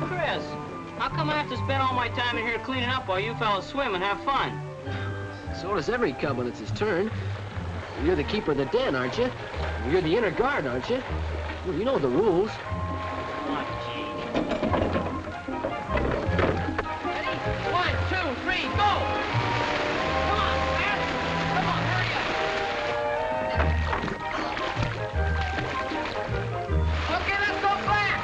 Chris, how come I have to spend all my time in here cleaning up while you fellas swim and have fun? So does every cub when it's his turn. You're the keeper of the den, aren't you? You're the inner guard, aren't you? Well, you know the rules. Oh, gee. Ready? 1, 2, 3, go! Come on, man! Come on, hurry up! Okay, let's go fast!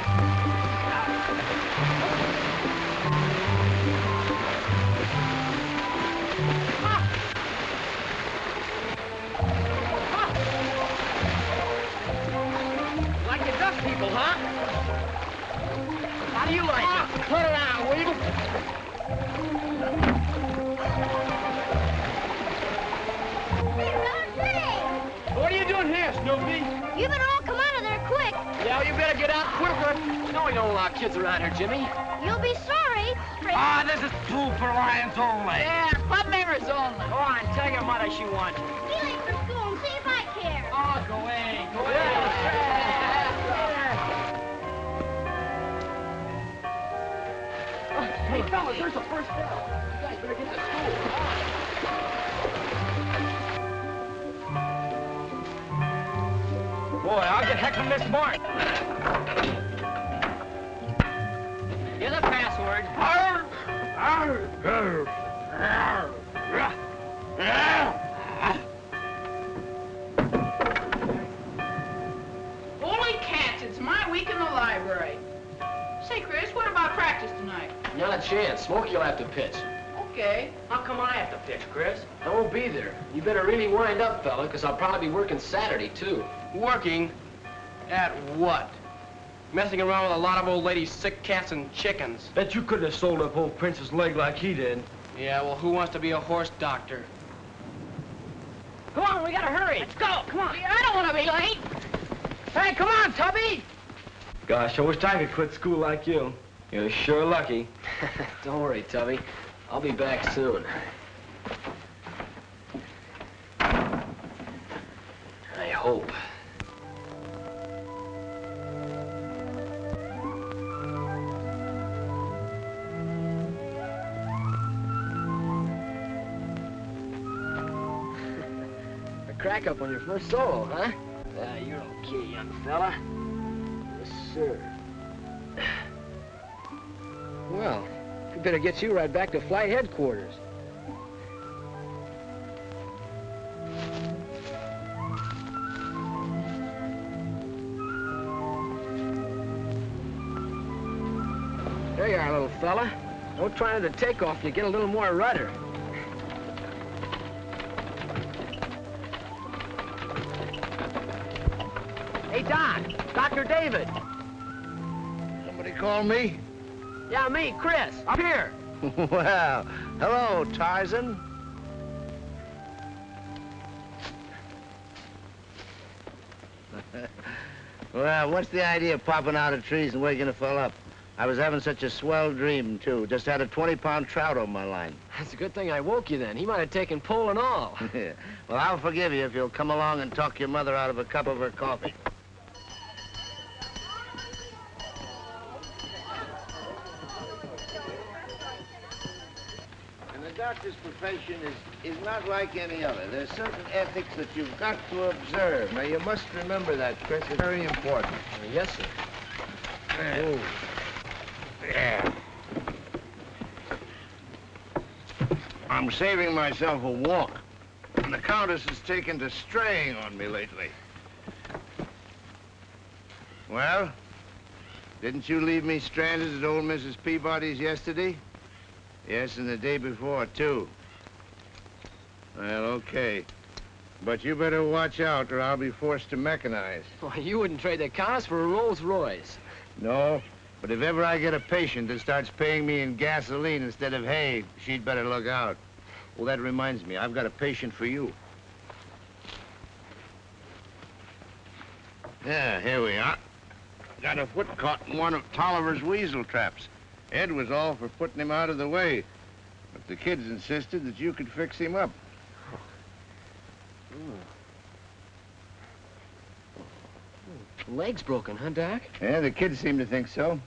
Like the duck people, huh? How do you like it? Put it on, will you? What are you doing here, Snoopy? You better all come out of there quick. Yeah, you better get out quicker. No, we don't allow kids around here, Jimmy. You'll be sorry. Ah, this is food for lions only. Yeah, club members only. Go on, tell your mother she wants you. Be late for school and see if I care. Oh, go away, go away. Hey, fellas, there's the first bell. You guys better get to school. Boy, I'll get heckling this morning. Here's the password. Holy cats, it's my week in the library. Say, Chris, what about practice tonight? Not a chance. Smokey will have to pitch. Okay. How come I have to pitch, Chris? I won't be there. You better really wind up, fella, because I'll probably be working Saturday, too. Working? At what? Messing around with a lot of old ladies' sick cats and chickens. Bet you couldn't have sold up old Prince's leg like he did. Yeah, well, who wants to be a horse doctor? Come on, we gotta hurry. Let's go. Come on. I don't want to be late. Hey, come on, Tubby. Gosh, I wish I could quit school like you. You're sure lucky. Don't worry, Tubby. I'll be back soon. I hope. A crack up on your first solo, huh? You're okay, young fella. Yes, sir. Well, we better get you right back to flight headquarters. There you are, little fella. Don't try to take off. You get a little more rudder. Hey, Doc. Dr. David. Somebody call me? Yeah, me, Chris. Up here. Well, hello, Tarzan. Well, what's the idea of popping out of trees and waking a fella up? I was having such a swell dream, too. Just had a 20-pound trout on my line. That's a good thing I woke you then. He might have taken pole and all. Well, I'll forgive you if you'll come along and talk your mother out of a cup of her coffee. The doctor's profession is not like any other. There's certain ethics that you've got to observe. Now, you must remember that, Chris. It's very important. Yes, sir. Oh. Yeah. I'm saving myself a walk. And the Countess has taken to straying on me lately. Well, didn't you leave me stranded at old Mrs. Peabody's yesterday? Yes, and the day before, too. Well, okay. But you better watch out or I'll be forced to mechanize. Why, you wouldn't trade the Countess for a Rolls Royce. No, but if ever I get a patient that starts paying me in gasoline instead of hay, she'd better look out. Well, that reminds me, I've got a patient for you. Yeah, here we are. Got a foot caught in one of Tolliver's weasel traps. Ed was all for putting him out of the way, but the kids insisted that you could fix him up. Leg's broken, huh, Doc? Yeah, the kids seem to think so.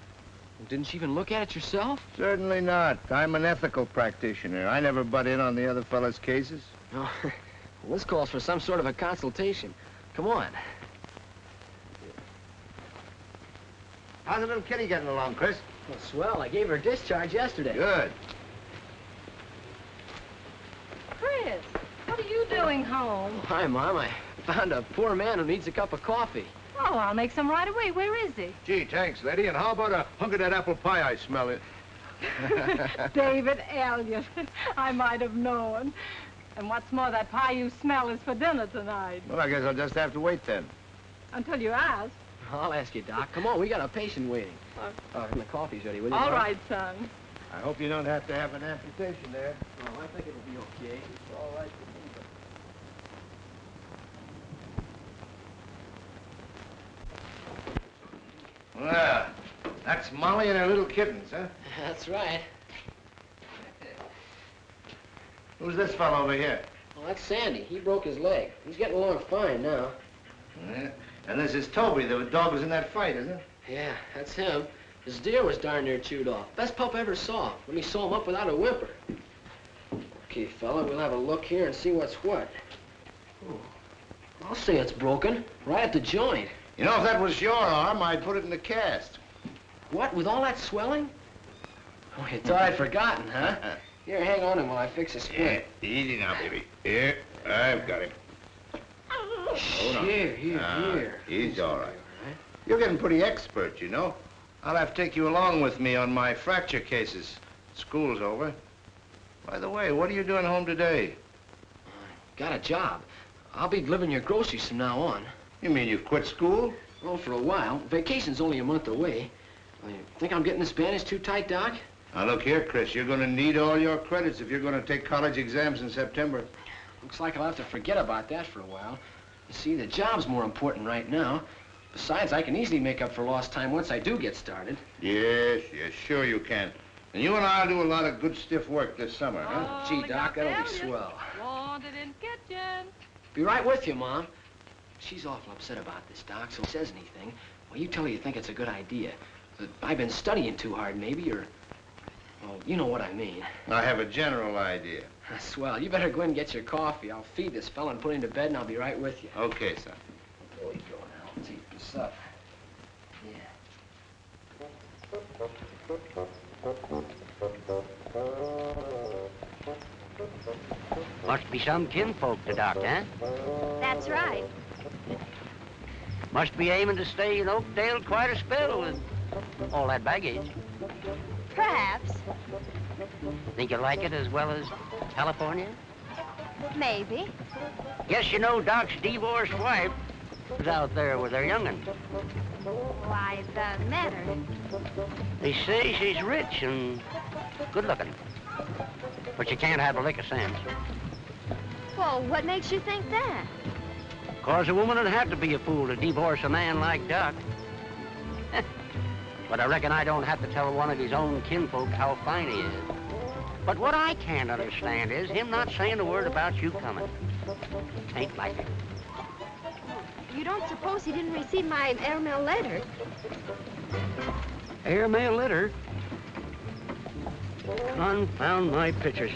Didn't you even look at it yourself? Certainly not. I'm an ethical practitioner. I never butt in on the other fella's cases. No. Well, this calls for some sort of a consultation. Come on. How's the little kitty getting along, Chris? Well, swell. I gave her a discharge yesterday. Good. Chris, what are you doing home? Hi, Mom. I found a poor man who needs a cup of coffee. Oh, I'll make some right away. Where is he? Gee, thanks, lady. And how about a hunk of that apple pie I smell it? David Elliott. I might have known. And what's more, that pie you smell is for dinner tonight. Well, I guess I'll just have to wait then. Until you ask. I'll ask you, Doc. Come on, we got a patient waiting. And the coffee's ready, will you, All Doc? right, son. I hope you don't have to have an amputation there. Oh, I think it'll be okay. It's all right for me, but... Well, that's Molly and her little kittens, huh? That's right. Who's this fellow over here? Well, that's Sandy. He broke his leg. He's getting along fine now. Yeah. And this is Toby, the dog was in that fight, isn't it? Yeah, that's him. His deer was darn near chewed off. Best pup I ever saw. Let me sew him up without a whimper. Okay, fella, we'll have a look here and see what's what. Oh, I'll say it's broken. Right at the joint. You know, if that was your arm, I'd put it in the cast. What, with all that swelling? Oh, you thought I'd forgotten, huh? Here, hang on him while I fix a splint. Yeah, easy now, baby. Here, I've got him. Hold on. Here. He's all right. You're getting pretty expert, you know. I'll have to take you along with me on my fracture cases. School's over. By the way, what are you doing home today? Got a job. I'll be delivering your groceries from now on. You mean you've quit school? Well, for a while. Vacation's only a month away. You think I'm getting this bandage too tight, Doc? Now, look here, Chris. You're going to need all your credits if you're going to take college exams in September. Looks like I'll have to forget about that for a while. You see, the job's more important right now. Besides, I can easily make up for lost time once I do get started. Yes, sure you can. And you and I'll do a lot of good stiff work this summer, huh? Gee, Doc, that'll be swell. Wanted in kitchen. Be right with you, Mom. She's awful upset about this, Doc, so if she says anything, well, you tell her you think it's a good idea. That I've been studying too hard, maybe, or... Well, you know what I mean. I have a general idea. Swell. You better go in and get your coffee. I'll feed this fella and put him to bed, and I'll be right with you. Okay, son. There you go now. Let's eat this up. Yeah. Must be some kinfolk to Doc, huh? That's right. Must be aiming to stay in Oakdale quite a spell with all that baggage. Perhaps. Think you like it as well as California? Maybe. Guess you know Doc's divorced wife is out there with her young'un. Why, the matter? They say she's rich and good-looking. But you can't have a lick of sense. Well, what makes you think that? 'Cause a woman would have to be a fool to divorce a man like Doc. But I reckon I don't have to tell one of his own kinfolk how fine he is. But what I can't understand is him not saying a word about you coming. Ain't like it. You don't suppose he didn't receive my airmail letter? Airmail letter? Confound my pictures.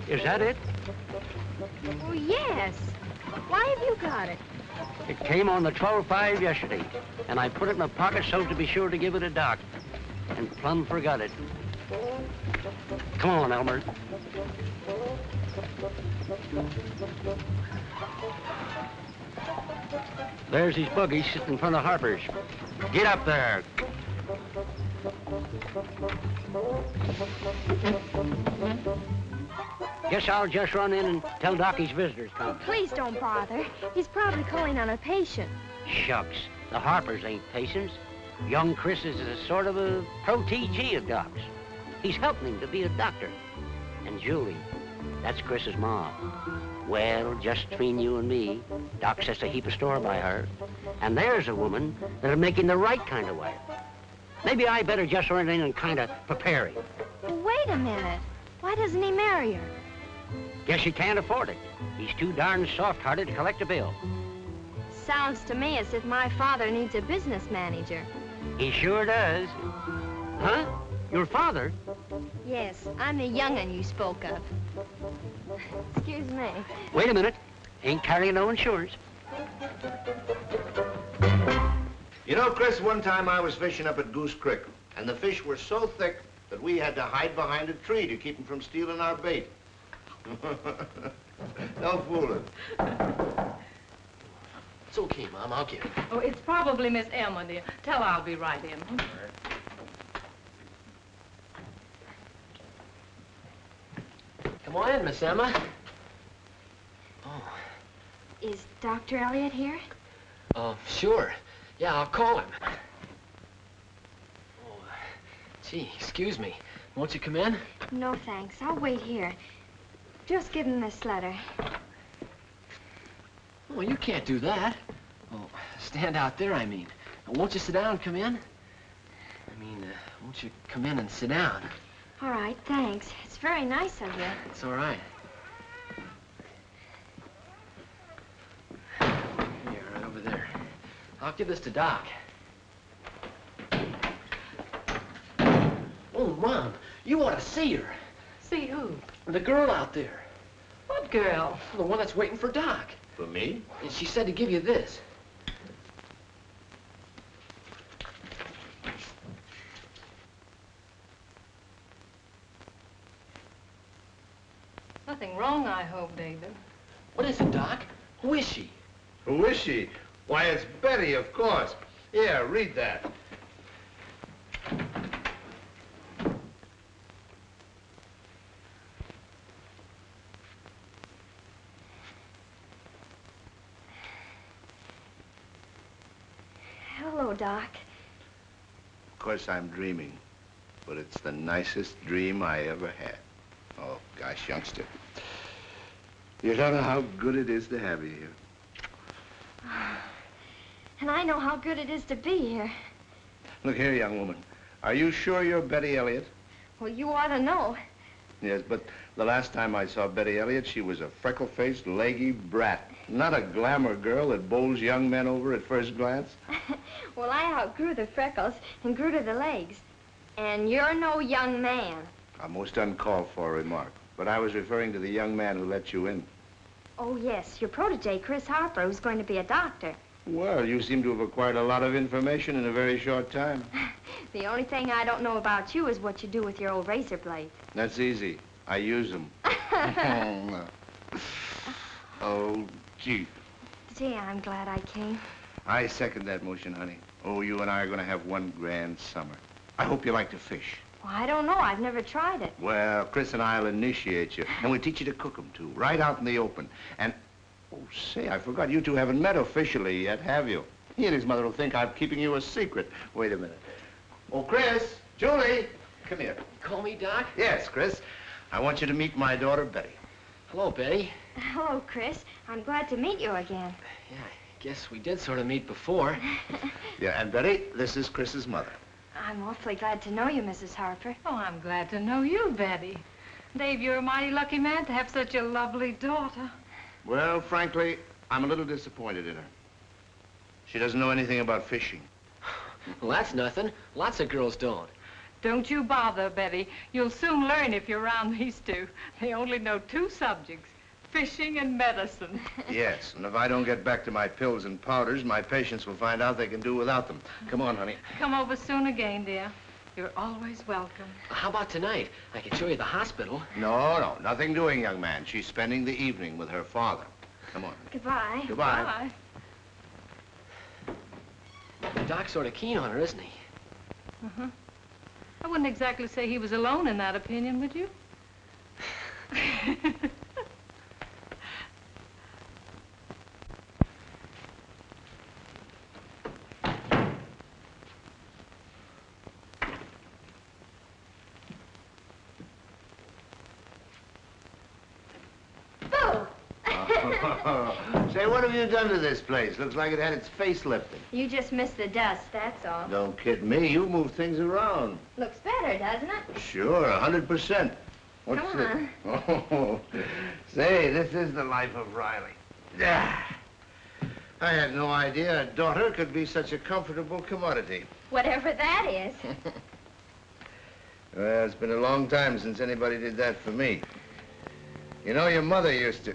Is that it? Oh, yes. Why have you got it? It came on the 12/5 yesterday, and I put it in my pocket so to be sure to give it to Doc. And plumb forgot it. Come on, Elmer. There's his buggy sitting in front of Harper's. Get up there. Guess I'll just run in and tell Doc his visitor's coming. Please don't bother. He's probably calling on a patient. Shucks, the Harpers ain't patients. Young Chris is a sort of a protégé of Doc's. He's helping him to be a doctor. And Julie, that's Chris's mom. Well, just between you and me, Doc sets a heap of store by her. And there's a woman that'll make him the right kind of wife. Maybe I better just run in and kind of prepare him. Wait a minute. Why doesn't he marry her? Guess he can't afford it. He's too darn soft-hearted to collect a bill. Sounds to me as if my father needs a business manager. He sure does. Your father? Yes, I'm the young'un you spoke of. Excuse me. Wait a minute. Ain't carrying no insurance. You know, Chris, one time I was fishing up at Goose Creek, and the fish were so thick that we had to hide behind a tree to keep them from stealing our bait. No fooling. It's okay, Mom. I'll get it. Oh, it's probably Miss Emma, dear. Tell her I'll be right in. Come on in, Miss Emma. Oh. Is Dr. Elliot here? Sure. Yeah, I'll call him. Oh, gee, excuse me. Won't you come in? No, thanks. I'll wait here. Just give him this letter. Oh, you can't do that. Oh, stand out there, I mean. Won't you sit down and come in? I mean, won't you come in and sit down? All right, thanks. It's very nice of you. It's all right. Here, right over there. I'll give this to Doc. Oh, Mom, you ought to see her. See who? The girl out there. What girl? The one that's waiting for Doc. For me? And she said to give you this. Nothing wrong, I hope, David. What is it, Doc? Who is she? Who is she? Why, it's Betty, of course. Yeah, read that. Hello, Doc. Of course, I'm dreaming, but it's the nicest dream I ever had. Oh, gosh, youngster. You don't know how good it is to have you here. And I know how good it is to be here. Look here, young woman. Are you sure you're Betty Elliot? Well, you ought to know. Yes, but the last time I saw Betty Elliot, she was a freckle-faced, leggy brat. Not a glamour girl that bowls young men over at first glance. Well, I outgrew the freckles and grew to the legs. And you're no young man. A most uncalled for remark. But I was referring to the young man who let you in. Oh, yes, your protege, Chris Harper, who's going to be a doctor. Well, you seem to have acquired a lot of information in a very short time. The only thing I don't know about you is what you do with your old razor blades. That's easy. I use them. Oh, gee. Gee, I'm glad I came. I second that motion, honey. Oh, you and I are going to have one grand summer. I hope you like to fish. Well, I don't know. I've never tried it. Well, Chris and I will initiate you, and we'll teach you to cook them, too, right out in the open. And, oh, say, I forgot, you two haven't met officially yet, have you? He and his mother will think I'm keeping you a secret. Wait a minute. Oh, Chris, Julie, come here. Call me, Doc? Yes, Chris. I want you to meet my daughter, Betty. Hello, Betty. Hello, Chris. I'm glad to meet you again. Yeah, I guess we did sort of meet before. Yeah, and Betty, this is Chris's mother. I'm awfully glad to know you, Mrs. Harper. Oh, I'm glad to know you, Betty. Dave, you're a mighty lucky man to have such a lovely daughter. Well, frankly, I'm a little disappointed in her. She doesn't know anything about fishing. Well, that's nothing. Lots of girls don't. Don't you bother, Betty. You'll soon learn if you're around these two. They only know two subjects, fishing and medicine. Yes, and if I don't get back to my pills and powders, my patients will find out they can do without them. Come on, honey. Come over soon again, dear. You're always welcome. How about tonight? I can show you the hospital. No, nothing doing, young man. She's spending the evening with her father. Come on. Goodbye. Goodbye. Bye. Doc's sort of keen on her, isn't he? Uh-huh. I wouldn't exactly say he was alone in that opinion, would you? Say, what have you done to this place? Looks like it had its face lifted. You just missed the dust, that's all. Don't kid me. You move things around. Looks better, doesn't it? Sure, 100%. What's Come this? on. Oh, say, this is the life of Riley. Ah, I had no idea a daughter could be such a comfortable commodity. Whatever that is. Well, it's been a long time since anybody did that for me. You know, your mother used to...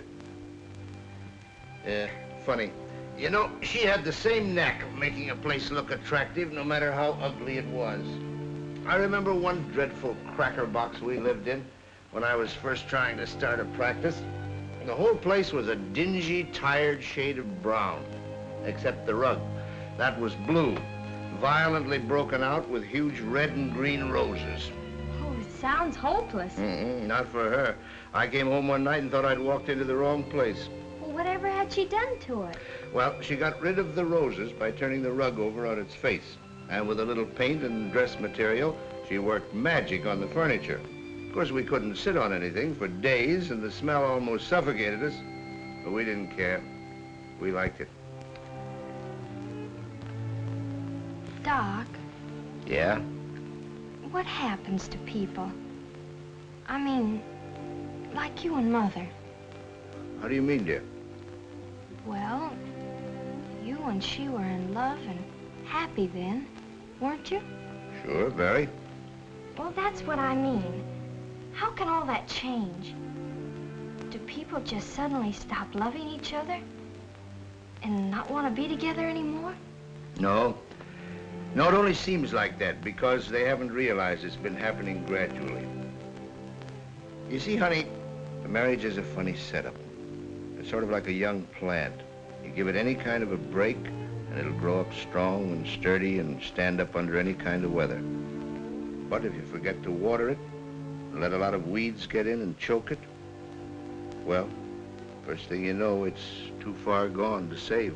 Yeah, funny. You know, she had the same knack of making a place look attractive no matter how ugly it was. I remember one dreadful cracker box we lived in when I was first trying to start a practice. The whole place was a dingy, tired shade of brown, except the rug. That was blue, violently broken out with huge red and green roses. Oh, it sounds hopeless. Not for her. I came home one night and thought I'd walked into the wrong place. Well, whatever had she done to it? Well, she got rid of the roses by turning the rug over on its face. And with a little paint and dress material, she worked magic on the furniture. Of course, we couldn't sit on anything for days, and the smell almost suffocated us. But we didn't care. We liked it. Doc. Yeah? What happens to people? I mean, like you and Mother. How do you mean, dear? Well, you and she were in love and happy then, weren't you? Sure, very. Well, that's what I mean. How can all that change? Do people just suddenly stop loving each other and not want to be together anymore? No. No, it only seems like that because they haven't realized it's been happening gradually. You see, honey, a marriage is a funny setup. It's sort of like a young plant. You give it any kind of a break, and it'll grow up strong and sturdy and stand up under any kind of weather. But if you forget to water it, and let a lot of weeds get in and choke it, well, first thing you know, it's too far gone to save.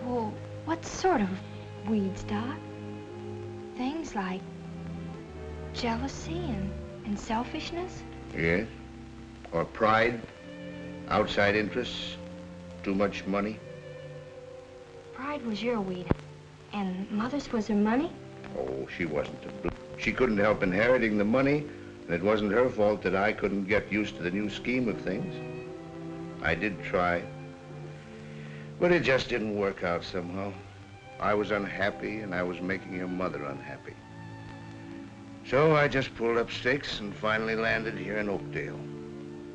Well, what sort of weeds, Doc? Things like jealousy and selfishness? Yes. Or pride, outside interests, too much money. Pride was your weed, and Mother's was her money? Oh, she wasn't to blame. She couldn't help inheriting the money, and it wasn't her fault that I couldn't get used to the new scheme of things. I did try, but it just didn't work out somehow. I was unhappy, and I was making her mother unhappy. So I just pulled up stakes and finally landed here in Oakdale.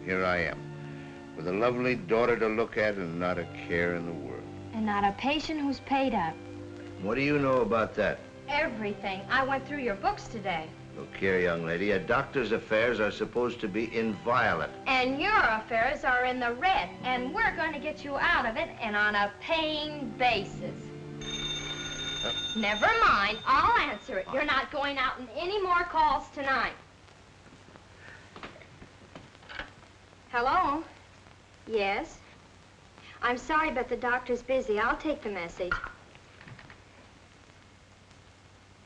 Here I am, with a lovely daughter to look at and not a care in the world. And not a patient who's paid up. What do you know about that? Everything. I went through your books today. Look here, young lady, a doctor's affairs are supposed to be inviolate. And your affairs are in the red, and we're going to get you out of it, and on a paying basis. Never mind, I'll answer it. You're not going out in any more calls tonight. Hello? Yes? I'm sorry, but the doctor's busy. I'll take the message.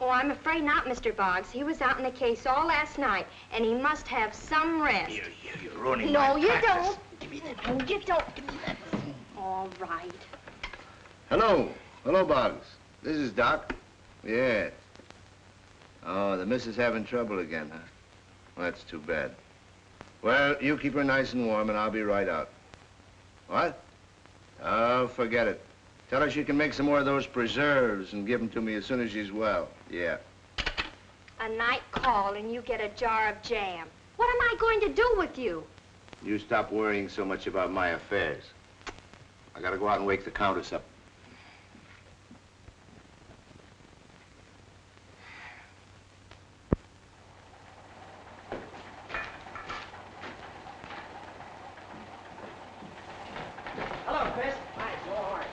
Oh, I'm afraid not, Mr. Boggs. He was out in the case all last night, and he must have some rest. You're ruining no, my you practice. don't. Give me that. No, you don't. Give me that. All right. Hello. Hello, Boggs. This is Doc. Yes. Oh, the missus having trouble again, huh? Well, that's too bad. Well, you keep her nice and warm, and I'll be right out. What? Oh, forget it. Tell her she can make some more of those preserves and give them to me as soon as she's well. Yeah. A night call, and you get a jar of jam. What am I going to do with you? You stop worrying so much about my affairs. I gotta go out and wake the Countess up. Hello, Chris. Hi, it's all right.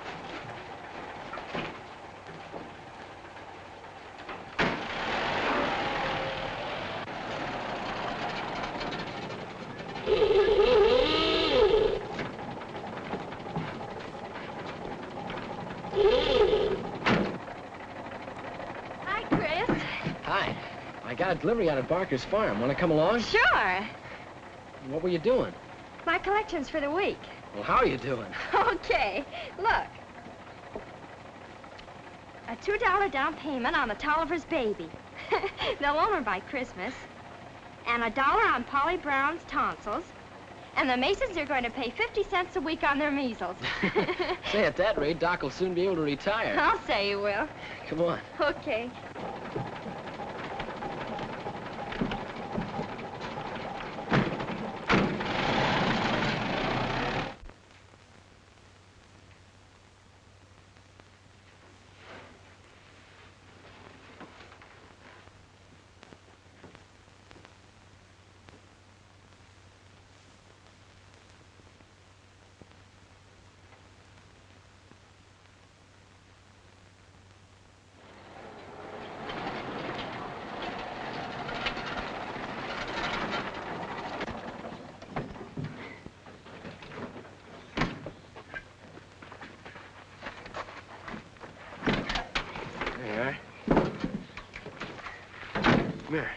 Hi, Chris. Hi. I got a delivery out at Barker's farm. Want to come along? Sure. What were you doing? My collections for the week. Well, how are you doing? Okay, look. A $2 down payment on the Tolliver's baby. They'll own her by Christmas. And $1 on Polly Brown's tonsils. And the Masons are going to pay 50 cents a week on their measles. Say, at that rate, Doc will soon be able to retire. I'll say you will. Come on. Okay. Come here.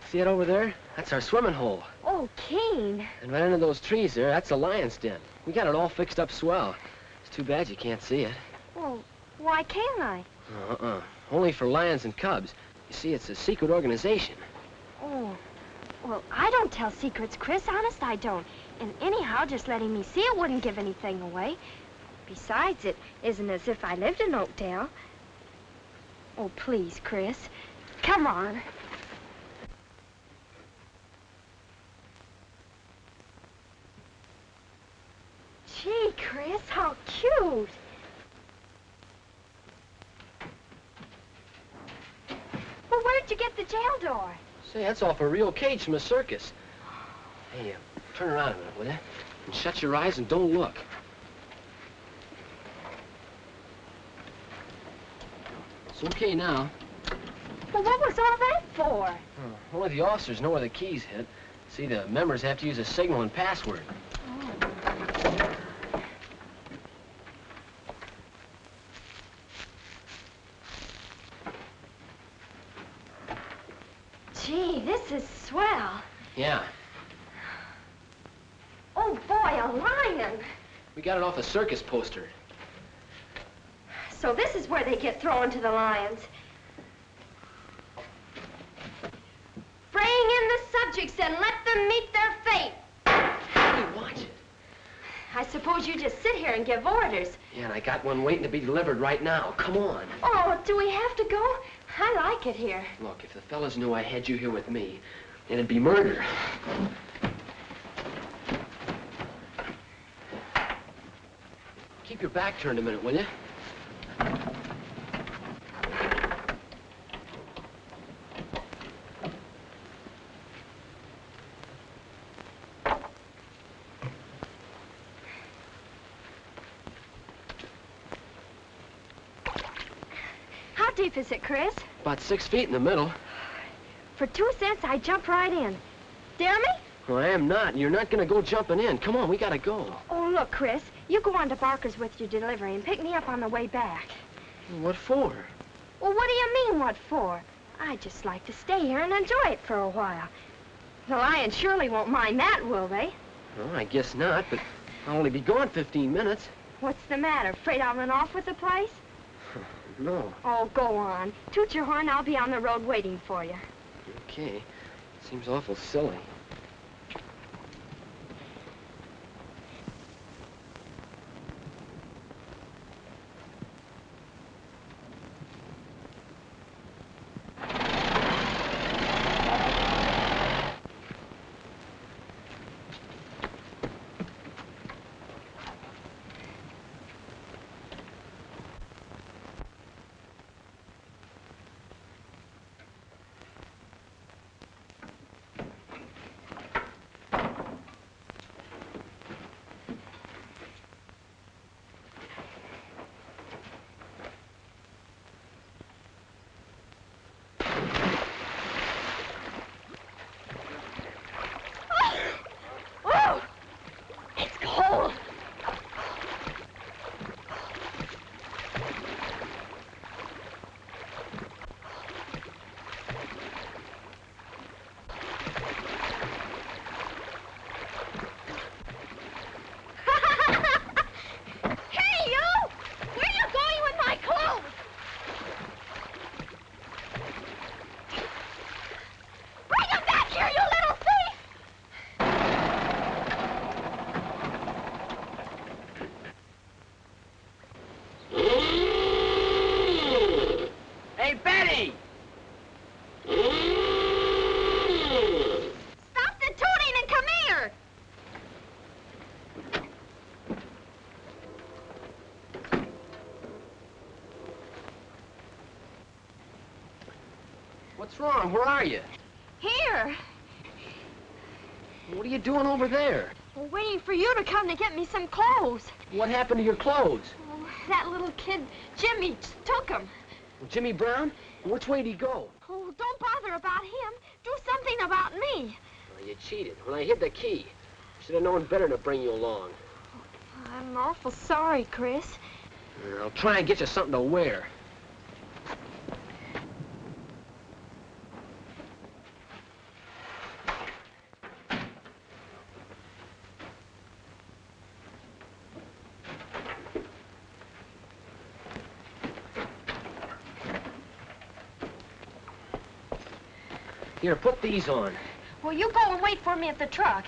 See it over there? That's our swimming hole. Oh, Keen. And right under those trees there, that's the lion's den. We got it all fixed up swell. It's too bad you can't see it. Well, why can't I? Only for lions and cubs. You see, it's a secret organization. Oh, well, I don't tell secrets, Chris. Honest, I don't. And anyhow, just letting me see it wouldn't give anything away. Besides, it isn't as if I lived in Oakdale. Oh, please, Chris. Come on. Gee, Chris, how cute. Well, where'd you get the jail door? Say, that's off a real cage from a circus. Hey, turn around a minute, will you? And shut your eyes and don't look. It's okay now. Well, what was all that for? Only the officers know where the keys hit. See, the members have to use a signal and password. Gee, this is swell. Yeah. Oh, boy, a lion. We got it off a circus poster. So this is where they get thrown to the lions. Bring in the subjects and let them meet their fate. Hey, watch it. I suppose you just sit here and give orders. Yeah, and I got one waiting to be delivered right now. Come on. Oh, do we have to go? I like it here. Look, if the fellas knew I had you here with me, it'd be murder. Keep your back turned a minute, will you? How deep is it, Chris? About 6 feet in the middle. For 2 cents, I jump right in. Dare me? Well, I am not, and you're not gonna go jumping in. Come on, we gotta go. Oh, look, Chris, you go on to Barker's with your delivery and pick me up on the way back. What for? Well, what do you mean, what for? I'd just like to stay here and enjoy it for a while. The lions surely won't mind that, will they? Well, I guess not, but I'll only be gone 15 minutes. What's the matter? Afraid I'll run off with the place? No. Oh, go on. Toot your horn, I'll be on the road waiting for you. Okay. Seems awful silly. What's wrong? Where are you? Here. What are you doing over there? We're waiting for you to come to get me some clothes. What happened to your clothes? Oh, that little kid, Jimmy, took them. Well, Jimmy Brown? Which way did he go? Oh, don't bother about him. Do something about me. Well, you cheated. When I hid the key, should have known better to bring you along. I'm awful sorry, Chris. I'll try and get you something to wear. Here, put these on. Well, you go and wait for me at the truck.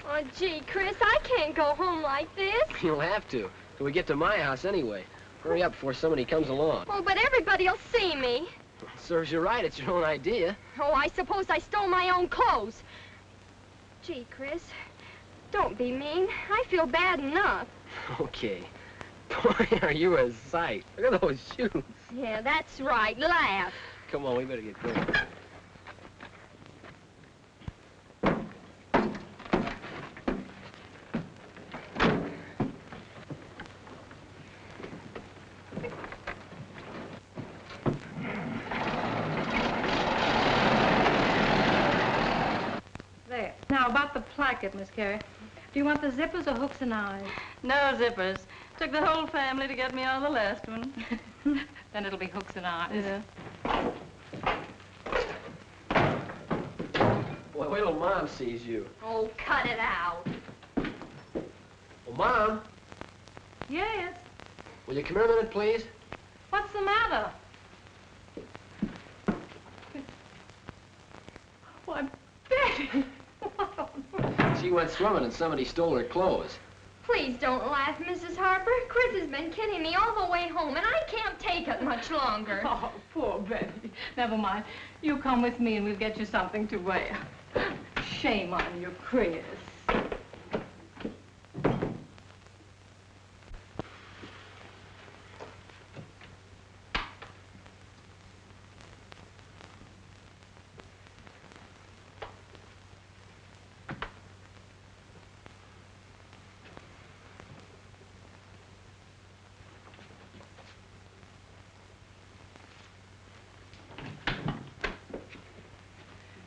Oh, gee, Chris, I can't go home like this. You'll have to, till we get to my house anyway. Hurry up before somebody comes along. Oh, but everybody'll see me. Serves you right, it's your own idea. Oh, I suppose I stole my own clothes. Gee, Chris, don't be mean. I feel bad enough. Okay. Boy, are you a sight. Look at those shoes. Yeah, that's right. Laugh. Come on, we better get going. There. Now, about the placket, Miss Carey. Do you want the zippers or hooks and eyes? No zippers. Took the whole family to get me on the last one. Then it'll be hooks and eyes. Yeah. Boy, wait till Mom sees you. Oh, cut it out. Well, Mom, Yes. will you come here a minute, please? What's the matter? Why, Betty! She went swimming and somebody stole her clothes. Please don't laugh, Mrs. Harper. Chris has been kidding me all the way home, and I can't take it much longer. Oh, poor Betty. Never mind. You come with me and we'll get you something to wear. Shame on you, Chris.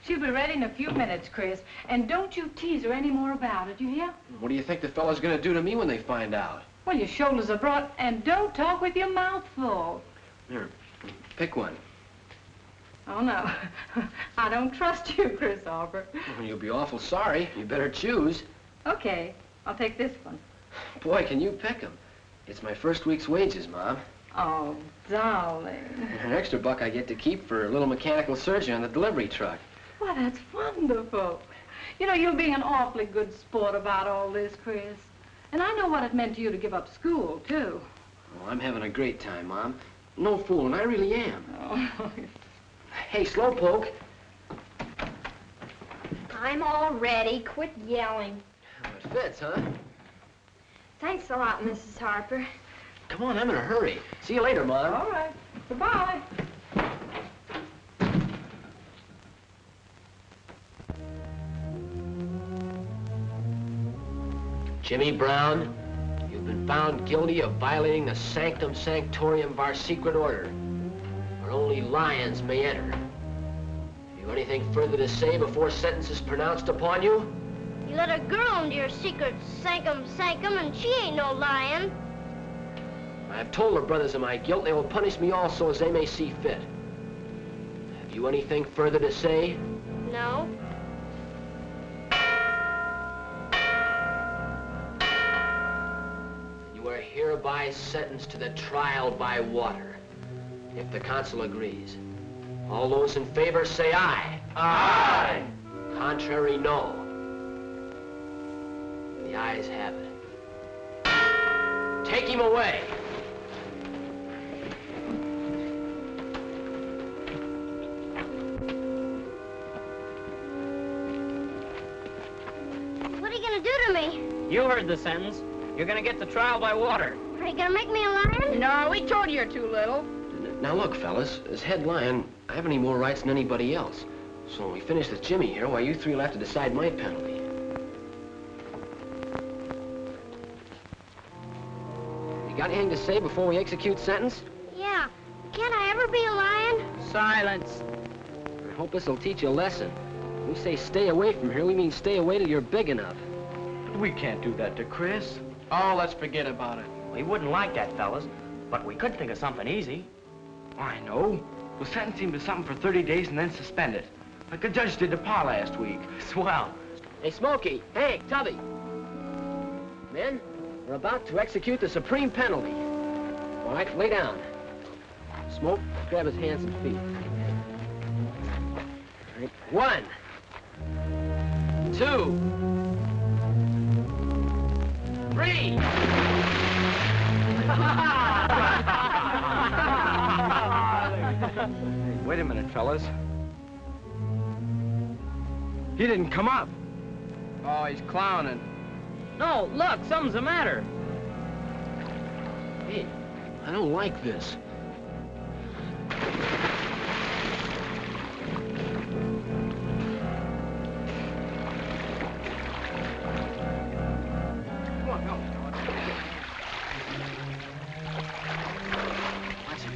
She'll be ready in a few minutes, Chris. And don't you tease her any more about it, you hear? What do you think the fellow's gonna do to me when they find out? Well, your shoulders are broad, and don't talk with your mouth full. Here, pick one. Oh, no. I don't trust you, Chris Harper. Well, you'll be awful sorry. You better choose. Okay, I'll take this one. Boy, can you pick 'em. It's my first week's wages, Mom. Oh, darling. An extra buck I get to keep for a little mechanical surgery on the delivery truck. Well, that's wonderful. You know, you're being an awfully good sport about all this, Chris. And I know what it meant to you to give up school, too. Oh, I'm having a great time, Mom. No fooling, I really am. Oh. Hey, Slowpoke. I'm all ready. Quit yelling. Well, it fits, huh? Thanks a lot, Mrs. Harper. Come on, I'm in a hurry. See you later, Mom. All right. Goodbye. Jimmy Brown, you've been found guilty of violating the sanctum sanctorium of our secret order, where only lions may enter. Have you anything further to say before sentence is pronounced upon you? You let a girl into your secret sanctum sanctum, and she ain't no lion. I have told the brothers of my guilt. They will punish me also as they may see fit. Have you anything further to say? No. You are hereby sentenced to the trial by water, if the consul agrees. All those in favor say aye. Aye. Contrary, no. The ayes have it. Take him away. What are you gonna do to me? You heard the sentence. You're gonna get the trial by water. Are you gonna make me a lion? No, we told you you're too little. Now look, fellas, as head lion, I have any more rights than anybody else. So when we finish with Jimmy here, why, you three will have to decide my penalty. You got anything to say before we execute sentence? Yeah. Can't I ever be a lion? Silence. I hope this will teach you a lesson. When we say stay away from here, we mean stay away till you're big enough. But we can't do that to Chris. Oh, let's forget about it. We wouldn't like that, fellas, but we could think of something easy. Oh, I know. We'll sentence him to something for 30 days and then suspend it. Like the judge did to Pa last week. Swell. Hey, Smokey. Hey, Tubby. Men, we're about to execute the supreme penalty. All right, lay down. Smoke, grab his hands and feet. All right, 1, 2, 3. Hey, wait a minute, fellas. He didn't come up. Oh, he's clowning. No, look, something's the matter. Hey, I don't like this. Come on, help. Watch it.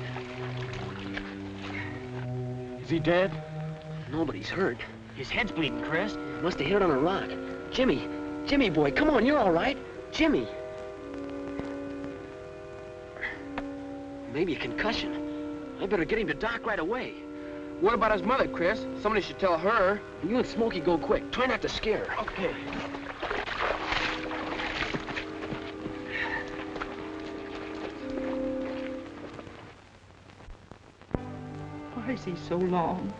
Is he dead? No, but he's hurt. His head's bleeding, Chris. Must have hit on a rock. Jimmy boy, come on, you're all right. Jimmy. Maybe a concussion. I better get him to Doc right away. What about his mother, Chris? Somebody should tell her. You and Smokey go quick. Try not to scare her. Okay. Why is he so long?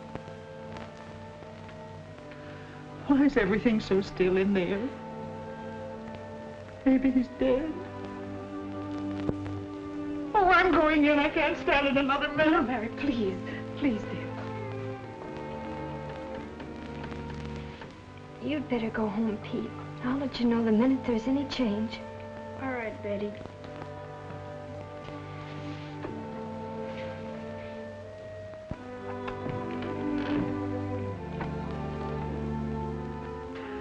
Why is everything so still in there? Maybe he's dead. Oh, I'm going in. I can't stand it another minute. No, Mary, please. Please, dear. You'd better go home, Pete. I'll let you know the minute there's any change. All right, Betty.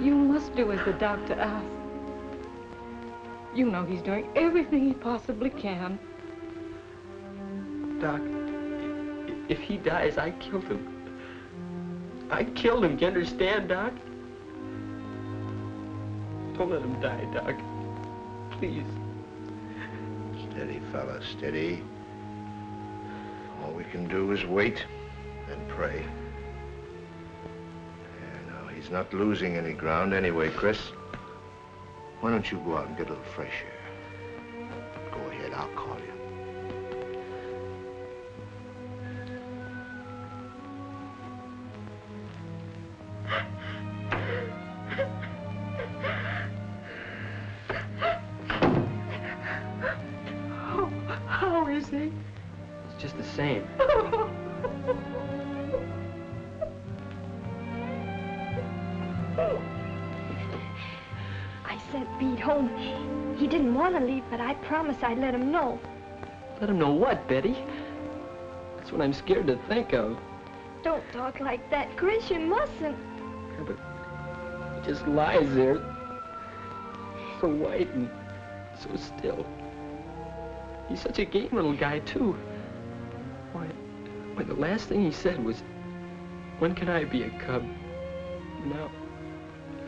You must do as the doctor asks. You know he's doing everything he possibly can. Doc, if he dies, I killed him. I killed him, you understand, Doc? Don't let him die, Doc. Please. Steady, fella, steady. All we can do is wait and pray. Yeah, no, he's not losing any ground anyway, Chris. Why don't you go out and get a little fresh air? Go ahead, I'll call you. How is he? It's just the same. I sent Pete home. He didn't want to leave, but I promised I'd let him know. Let him know what, Betty? That's what I'm scared to think of. Don't talk like that, Chris. You mustn't. Yeah, but he just lies there, so white and so still. He's such a game little guy, too. Why, the last thing he said was, when can I be a cub? Now,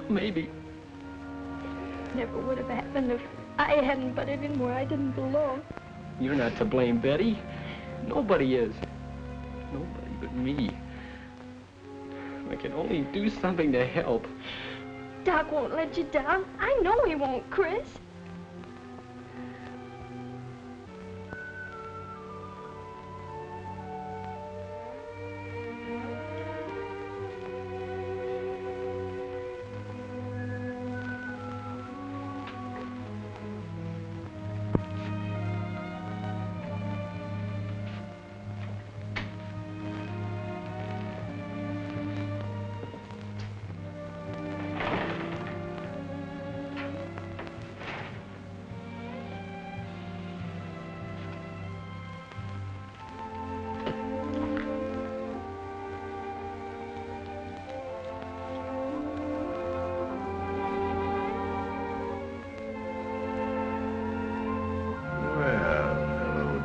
maybe. Never would have happened if I hadn't butted in where I didn't belong. You're not to blame, Betty. Nobody is. Nobody but me. I can only do something to help. Doc won't let you down. I know he won't, Chris.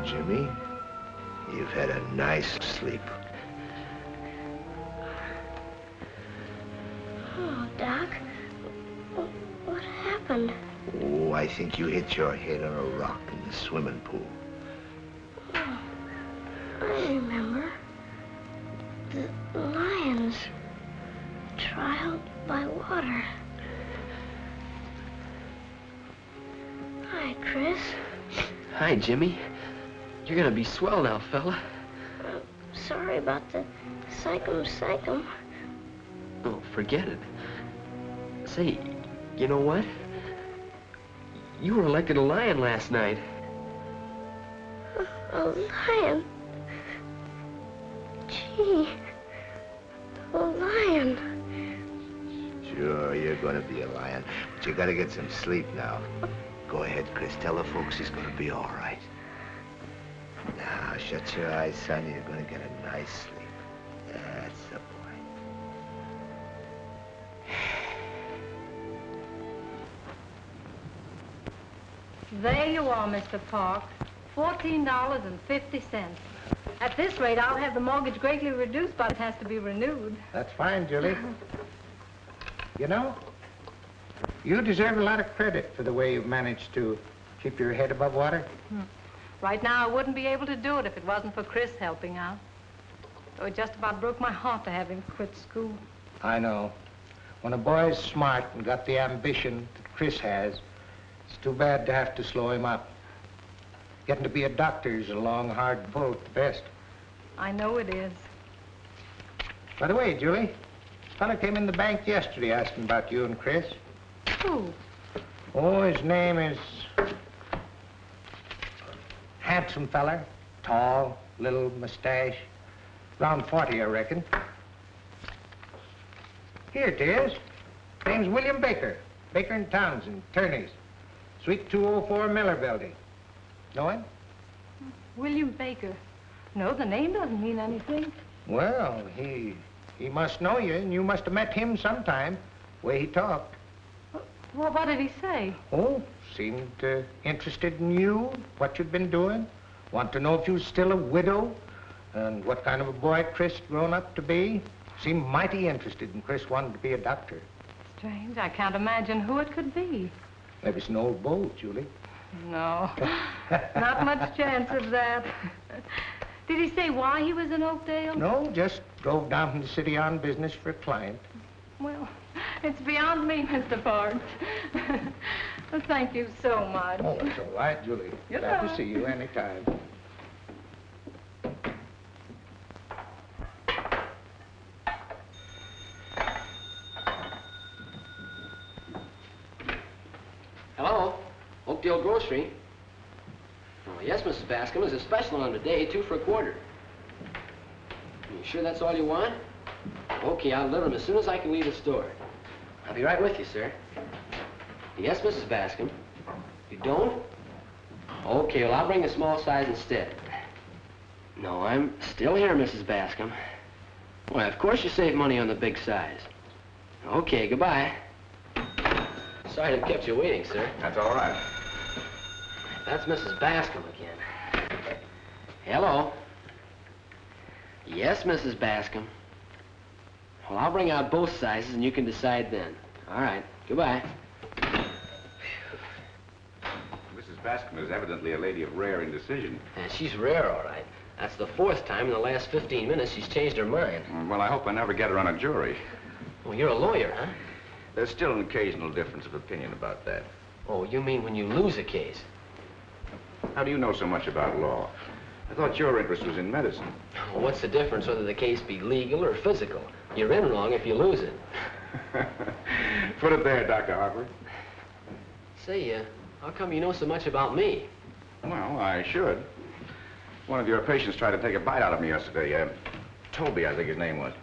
Jimmy. You've had a nice sleep. Oh, Doc. What happened? Oh, I think you hit your head on a rock in the swimming pool. I'm by water. Hi, Chris. Hi, Jimmy. You're gonna be swell now, fella. Sorry about the sankum. Oh, forget it. Say, you know what? You were elected a lion last night. A lion? Gee, a lion. Sure, you're gonna be a lion, but you gotta get some sleep now. Go ahead, Chris. Tell the folks he's gonna be all right. Now, shut your eyes, son. You're gonna get a nice sleep. That's the boy. There you are, Mr. Park. $14.50. At this rate, I'll have the mortgage greatly reduced, but it has to be renewed. That's fine, Julie. You know, you deserve a lot of credit for the way you've managed to keep your head above water. Right now, I wouldn't be able to do it if it wasn't for Chris helping out. Though it just about broke my heart to have him quit school. I know. When a boy's smart and got the ambition that Chris has, it's too bad to have to slow him up. Getting to be a doctor is a long, hard pull at the best. I know it is. By the way, Julie, this fella came in the bank yesterday asking about you and Chris. Who? Oh, his name is... Handsome fella. Tall, little mustache. Around 40, I reckon. Here it is. Name's William Baker. Baker and Townsend, attorneys. Suite 204 Miller Building. Know him? William Baker. No, the name doesn't mean anything. Well, he must know you, and you must have met him sometime, the way he talked. Well, what did he say? Oh, seemed interested in you, what you'd been doing. Want to know if you was still a widow, and what kind of a boy Chris had grown up to be. Seemed mighty interested in Chris wanting to be a doctor. Strange. I can't imagine who it could be. Maybe it's an old beau, Julie. No, not much chance of that. Did he say why he was in Oakdale? No, just drove down from the city on business for a client. Well, it's beyond me, Mr. Parks. Well, thank you so much. Oh, it's all right, Julie. Glad to see you anytime. Hello? Oakdale Grocery? Oh, yes, Mrs. Bascom. There's a special on today, 2 for $1. You sure that's all you want? Okay, I'll deliver them as soon as I can leave the store. I'll be right with you, sir. Yes, Mrs. Bascom. You don't? Okay, well, I'll bring the small size instead. No, I'm still here, Mrs. Bascom. Why, of course you save money on the big size. Okay, goodbye. Sorry to have kept you waiting, sir. That's all right. That's Mrs. Bascom again. Hello? Yes, Mrs. Bascom. Well, I'll bring out both sizes and you can decide then. All right, goodbye. Mrs. Bascom is evidently a lady of rare indecision. And she's rare, all right. That's the 4th time in the last 15 minutes she's changed her mind. Well, I hope I never get her on a jury. Well, you're a lawyer, huh? There's still an occasional difference of opinion about that. Oh, you mean when you lose a case? How do you know so much about law? I thought your interest was in medicine. Well, what's the difference whether the case be legal or physical? You're in wrong if you lose it. Put it there, Dr. Harper. Say, how come you know so much about me? Well, I should. One of your patients tried to take a bite out of me yesterday. Toby, I think his name was.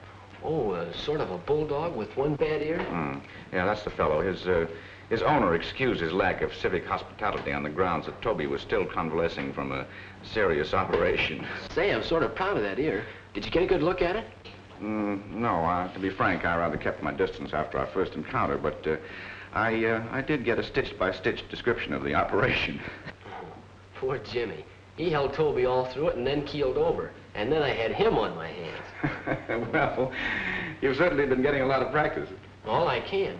Oh, sort of a bulldog with one bad ear? Yeah, that's the fellow. His owner excused his lack of civic hospitality on the grounds that Toby was still convalescing from a serious operation. Say, I'm sort of proud of that ear. Did you get a good look at it? No. To be frank, I rather kept my distance after our first encounter, but I did get a stitch-by-stitch description of the operation. Poor Jimmy. He held Toby all through it and then keeled over. And then I had him on my hands. Well, you've certainly been getting a lot of practice. All I can,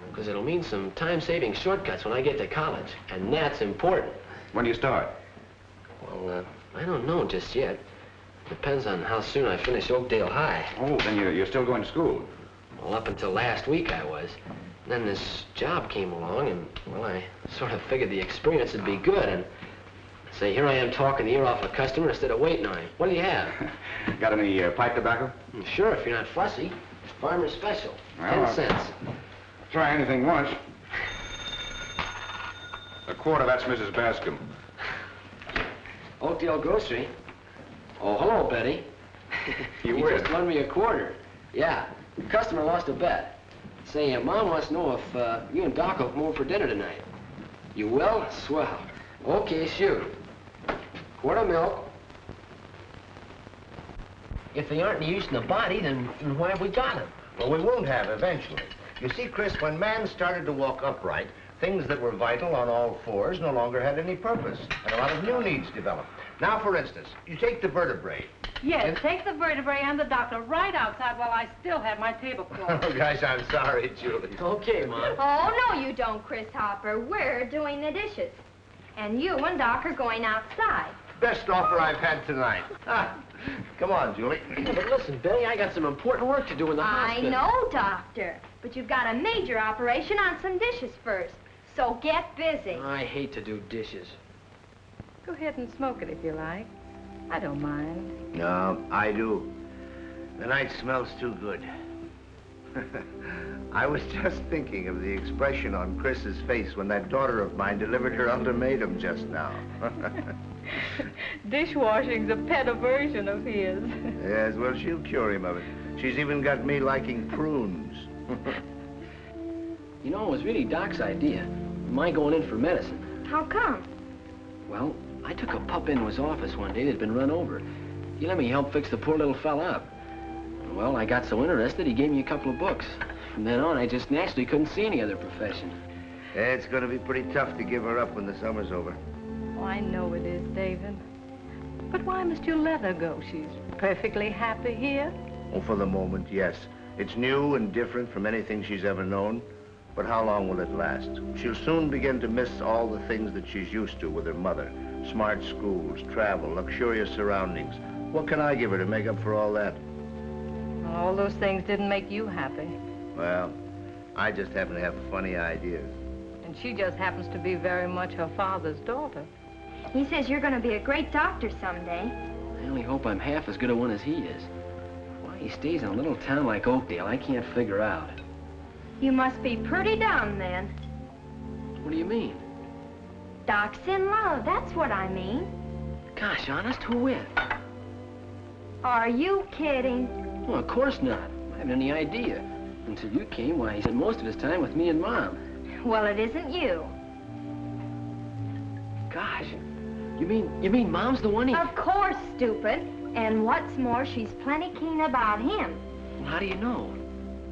because it'll mean some time-saving shortcuts when I get to college, and that's important. When do you start? Well, I don't know just yet. Depends on how soon I finish Oakdale High. Oh, then you're still going to school? Well, up until last week I was. Then this job came along, and, well, I sort of figured the experience would be good, and say, here I am talking the ear off a customer instead of waiting on him. What do you have? Got any pipe tobacco? Sure, if you're not fussy. Farmer's special. Well, 10 cents. Try anything once. A quarter, that's Mrs. Bascom. Oakdale Grocery. Oh, hello, Betty. You He win. just won me a quarter. Yeah, the customer lost a bet. Say, Mom wants to know if you and Doc will come over for dinner tonight. You will? Swell. Okay, shoot. Quart of milk. If they aren't any use in the body, then why have we got them? Well, we won't have eventually. You see, Chris, when man started to walk upright, things that were vital on all fours no longer had any purpose, and a lot of new needs developed. Now, for instance, you take the vertebrae. Yes, take the vertebrae and the doctor right outside while I still have my tablecloth. Oh, guys, I'm sorry, Julie. Okay, Mom. Oh, no, you don't, Chris Hopper. We're doing the dishes. And you and Doc are going outside. Best offer I've had tonight. Ah, come on, Julie. Yeah, but listen, Betty, I got some important work to do in the hospital. I know, Doctor. But you've got a major operation on some dishes first. So get busy. I hate to do dishes. Go ahead and smoke it if you like. I don't mind. No, I do. The night smells too good. I was just thinking of the expression on Chris's face when that daughter of mine delivered her ultimatum just now. Dishwashing's a pet aversion of his. Yes, well, she'll cure him of it. She's even got me liking prunes. You know, it was really Doc's idea. My going in for medicine. How come? Well, I took a pup into his office one day that'd been run over. He let me help fix the poor little fella up. Well, I got so interested, he gave me a couple of books. From then on, I just naturally couldn't see any other profession. It's going to be pretty tough to give her up when the summer's over. Oh, I know it is, David. But why must you let her go? She's perfectly happy here. Oh, for the moment, yes. It's new and different from anything she's ever known. But how long will it last? She'll soon begin to miss all the things that she's used to with her mother. Smart schools, travel, luxurious surroundings. What can I give her to make up for all that? All those things didn't make you happy. Well, I just happen to have funny ideas. And she just happens to be very much her father's daughter. He says you're going to be a great doctor someday. I only hope I'm half as good a one as he is. Why he stays in a little town like Oakdale, I can't figure out. You must be pretty down then. What do you mean? Doc's in love, that's what I mean. Gosh, honest, who with? Are you kidding? Well, of course not. I haven't any idea. Until you came, why, he spent most of his time with me and Mom. Well, it isn't you. Gosh, you mean Mom's the one he... Of course, stupid. And what's more, she's plenty keen about him. Well, how do you know?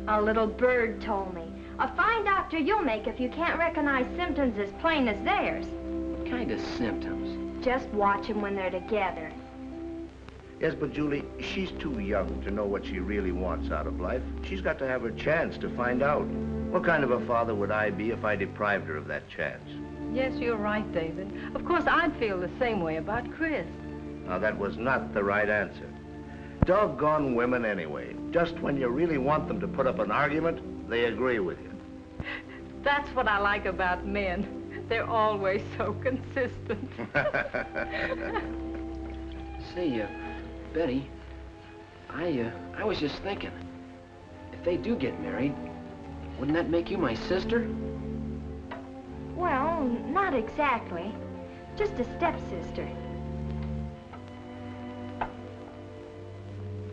A little bird told me. A fine doctor you'll make if you can't recognize symptoms as plain as theirs. What kind of symptoms? Just watch them when they're together. Yes, but Julie, she's too young to know what she really wants out of life. She's got to have her chance to find out. What kind of a father would I be if I deprived her of that chance? Yes, you're right, David. Of course, I'd feel the same way about Chris. Now, that was not the right answer. Doggone women anyway. Just when you really want them to put up an argument, they agree with you. That's what I like about men. They're always so consistent. Say, Betty, I was just thinking, if they do get married, wouldn't that make you my sister? Well, not exactly. Just a stepsister.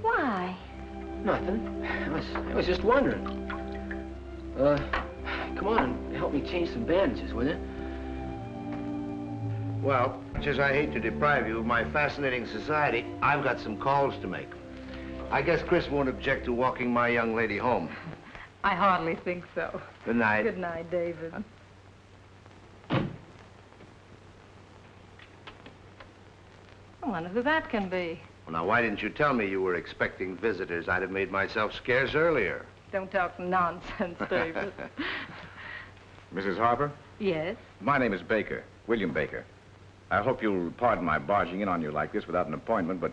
Why? Nothing. I was just wondering. Come on and help me change some bandages, will you? Well, much as I hate to deprive you of my fascinating society, I've got some calls to make. I guess Chris won't object to walking my young lady home. I hardly think so. Good night. Good night, David. I wonder who that can be. Well, now, why didn't you tell me you were expecting visitors? I'd have made myself scarce earlier. Don't talk nonsense, David. Mrs. Harper? Yes? My name is Baker, William Baker. I hope you'll pardon my barging in on you like this without an appointment, but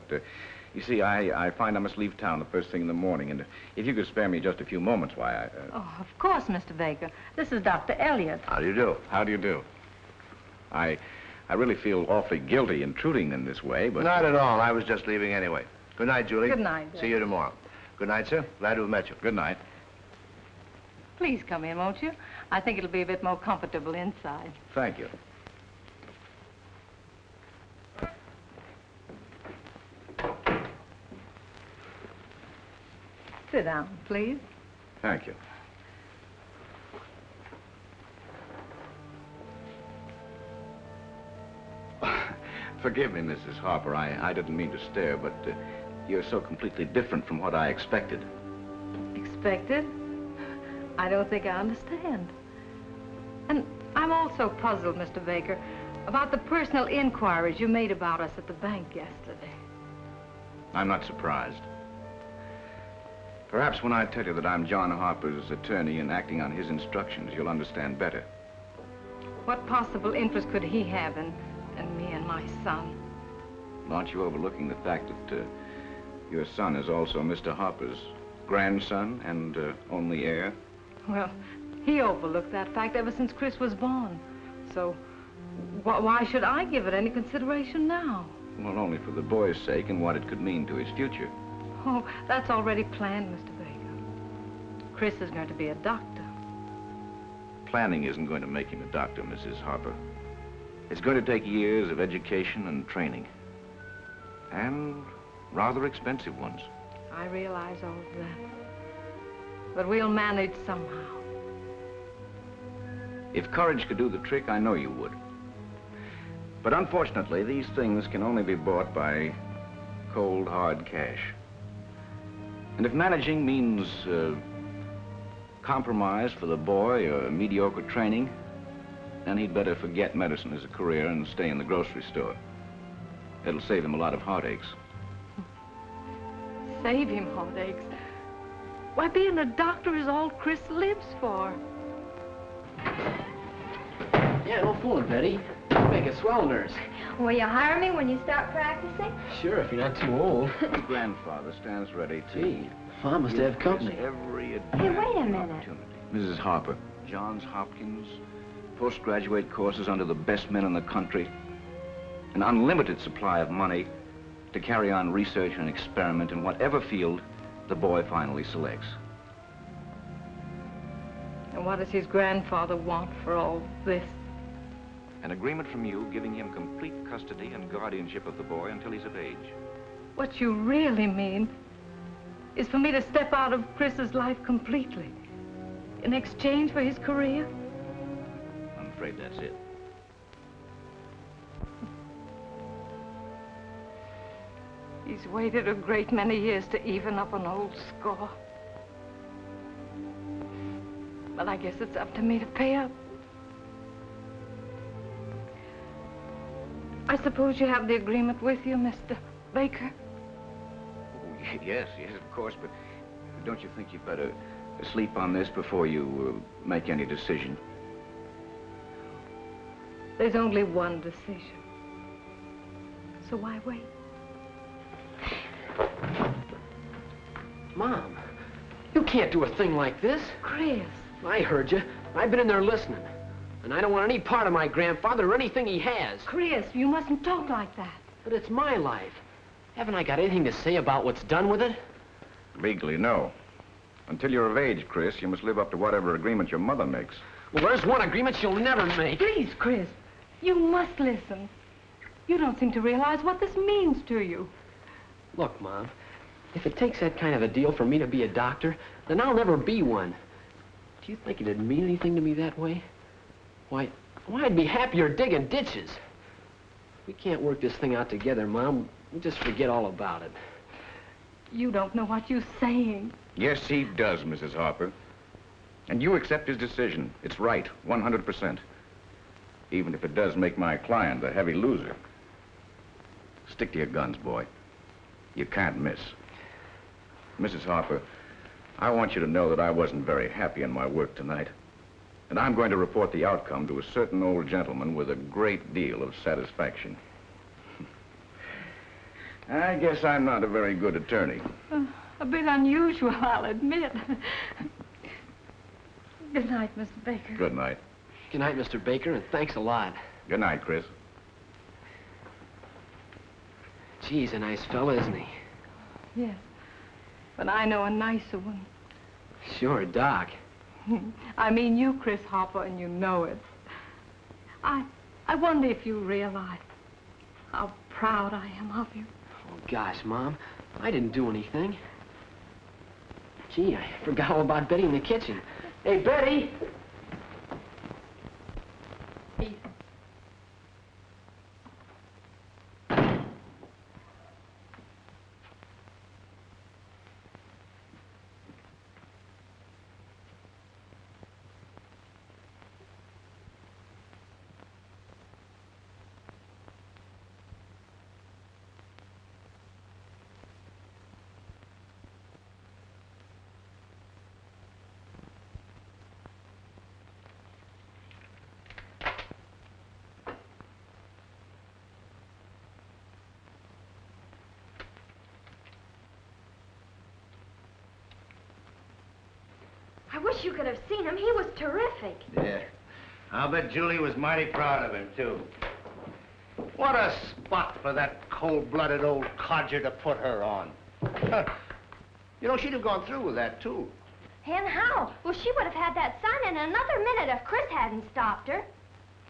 You see, I find I must leave town the first thing in the morning, and if you could spare me just a few moments, why, Oh, of course, Mr. Baker. This is Dr. Elliott. How do you do? How do you do? I really feel awfully guilty intruding in this way, but... Not at all. I was just leaving anyway. Good night, Julie. Good night, Dad. See you tomorrow. Good night, sir. Glad to have met you. Good night. Please come in, won't you? I think it'll be a bit more comfortable inside. Thank you. Sit down, please. Thank you. Forgive me, Mrs. Harper. I didn't mean to stare, but you're so completely different from what I expected. Expected? I don't think I understand. And I'm also puzzled, Mr. Baker, about the personal inquiries you made about us at the bank yesterday. I'm not surprised. Perhaps when I tell you that I'm John Harper's attorney and acting on his instructions, you'll understand better. What possible interest could he have in me and my son? Aren't you overlooking the fact that your son is also Mr. Harper's grandson and only heir? Well, he overlooked that fact ever since Chris was born. So, why should I give it any consideration now? Well, only for the boy's sake and what it could mean to his future. Oh, that's already planned, Mr. Baker. Chris is going to be a doctor. Planning isn't going to make him a doctor, Mrs. Harper. It's going to take years of education and training. And rather expensive ones. I realize all of that. But we'll manage somehow. If courage could do the trick, I know you would. But unfortunately, these things can only be bought by cold, hard cash. And if managing means compromise for the boy or mediocre training, then he'd better forget medicine as a career and stay in the grocery store. It'll save him a lot of heartaches. Save him heartaches? Why, being a doctor is all Chris lives for. Yeah, no fooling, Betty. You make a swell nurse. Will you hire me when you start practicing? Sure, if you're not too old. His grandfather stands ready to... Gee, Mom must have company. Every Hey, wait a minute. opportunity. Mrs. Harper, Johns Hopkins, postgraduate courses under the best men in the country, an unlimited supply of money to carry on research and experiment in whatever field the boy finally selects. And what does his grandfather want for all this? An agreement from you giving him complete custody and guardianship of the boy until he's of age. What you really mean is for me to step out of Chris's life completely in exchange for his career? I'm afraid that's it. He's waited a great many years to even up an old score. But I guess it's up to me to pay up. I suppose you have the agreement with you, Mr. Baker? Oh, yes, of course, but don't you think you'd better sleep on this before you make any decision? There's only one decision. So why wait? Mom, you can't do a thing like this. Chris. I heard you. I've been in there listening. And I don't want any part of my grandfather or anything he has. Chris, you mustn't talk like that. But it's my life. Haven't I got anything to say about what's done with it? Legally, no. Until you're of age, Chris, you must live up to whatever agreement your mother makes. Well, there's one agreement she'll never make. Please, Chris, you must listen. You don't seem to realize what this means to you. Look, Mom, if it takes that kind of a deal for me to be a doctor, then I'll never be one. Do you think it'd mean anything to me that way? Why, I'd be happier digging ditches. We can't work this thing out together, Mom. We'll just forget all about it. You don't know what you're saying. Yes, he does, Mrs. Harper. And you accept his decision. It's right, 100%. Even if it does make my client a heavy loser. Stick to your guns, boy. You can't miss. Mrs. Harper, I want you to know that I wasn't very happy in my work tonight. And I'm going to report the outcome to a certain old gentleman with a great deal of satisfaction. I guess I'm not a very good attorney. A bit unusual, I'll admit. Good night, Mr. Baker. Good night. Good night, Mr. Baker, and thanks a lot. Good night, Chris. Gee, he's a nice fella, isn't he? Yes, but I know a nicer one. Sure, Doc. I mean you, Chris Hopper, and you know it. I wonder if you realize how proud I am of you. Oh, gosh, Mom, I didn't do anything. Gee, I forgot all about Betty in the kitchen. Hey, Betty! I wish you could have seen him. He was terrific. Yeah. I'll bet Julie was mighty proud of him, too. What a spot for that cold-blooded old codger to put her on. You know, she'd have gone through with that, too. And how? Well, she would have had that son in another minute if Chris hadn't stopped her.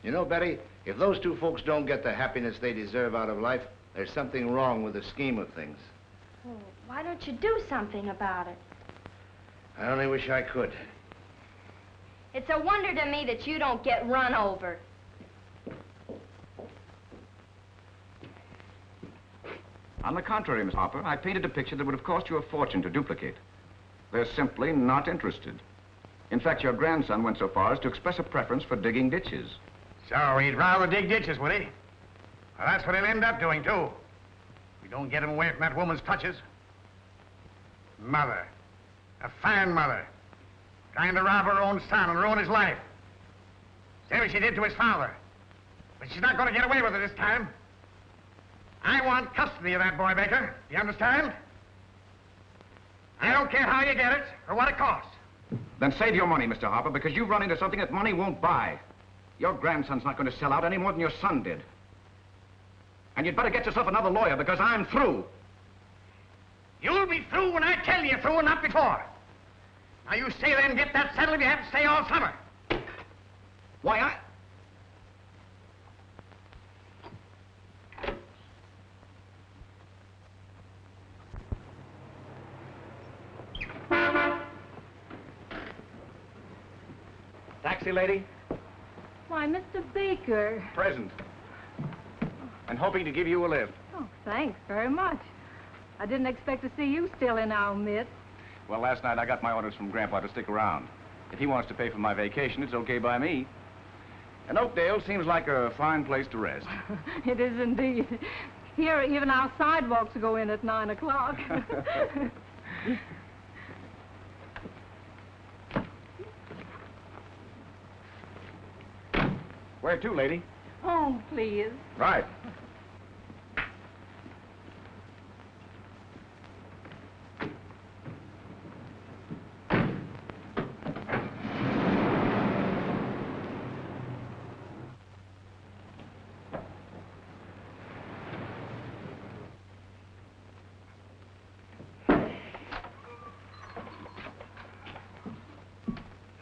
You know, Betty, if those two folks don't get the happiness they deserve out of life, there's something wrong with the scheme of things. Well, why don't you do something about it? I only wish I could. It's a wonder to me that you don't get run over. On the contrary, Miss Hopper, I painted a picture that would have cost you a fortune to duplicate. They're simply not interested. In fact, your grandson went so far as to express a preference for digging ditches. So he'd rather dig ditches, would he? Well, that's what he'll end up doing, too. We don't get him away from that woman's clutches. Mother. A fine mother. Trying to rob her own son and ruin his life. Same as she did to his father. But she's not going to get away with it this time. I want custody of that boy, Baker. You understand? I don't care how you get it or what it costs. Then save your money, Mr. Hopper, because you've run into something that money won't buy. Your grandson's not going to sell out any more than your son did. And you'd better get yourself another lawyer, because I'm through. You'll be through when I tell you through and not before. Now you stay there and get that settled if you have to stay all summer. Why, Taxi, lady? Why, Mr. Baker. Present. And hoping to give you a lift. Oh, thanks very much. I didn't expect to see you still in our midst. Well, last night I got my orders from Grandpa to stick around. If he wants to pay for my vacation, it's okay by me. And Oakdale seems like a fine place to rest. It is indeed. Here, even our sidewalks go in at 9 o'clock. Where to, lady? Home, please. Right.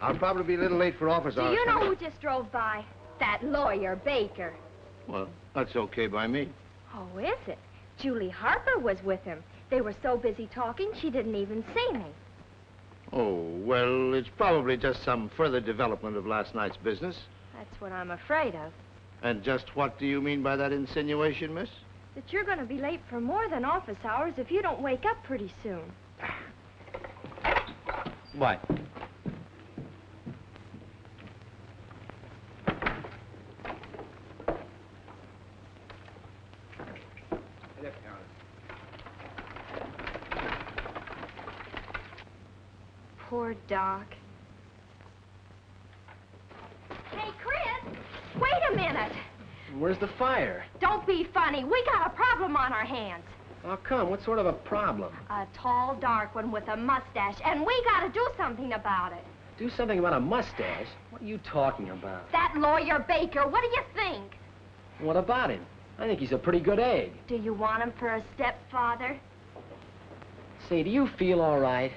I'll probably be a little late for office hours. Do you know who just drove by? That lawyer, Baker. Well, that's okay by me. Oh, is it? Julie Harper was with him. They were so busy talking, she didn't even see me. Oh, well, it's probably just some further development of last night's business. That's what I'm afraid of. And just what do you mean by that insinuation, miss? That you're going to be late for more than office hours if you don't wake up pretty soon. What? Poor Doc. Hey, Chris! Wait a minute! Where's the fire? Don't be funny. We got a problem on our hands. How come? What sort of a problem? A tall, dark one with a mustache, and we gotta do something about it. Do something about a mustache? What are you talking about? That lawyer Baker, what do you think? What about him? I think he's a pretty good egg. Do you want him for a stepfather? Say, do you feel all right?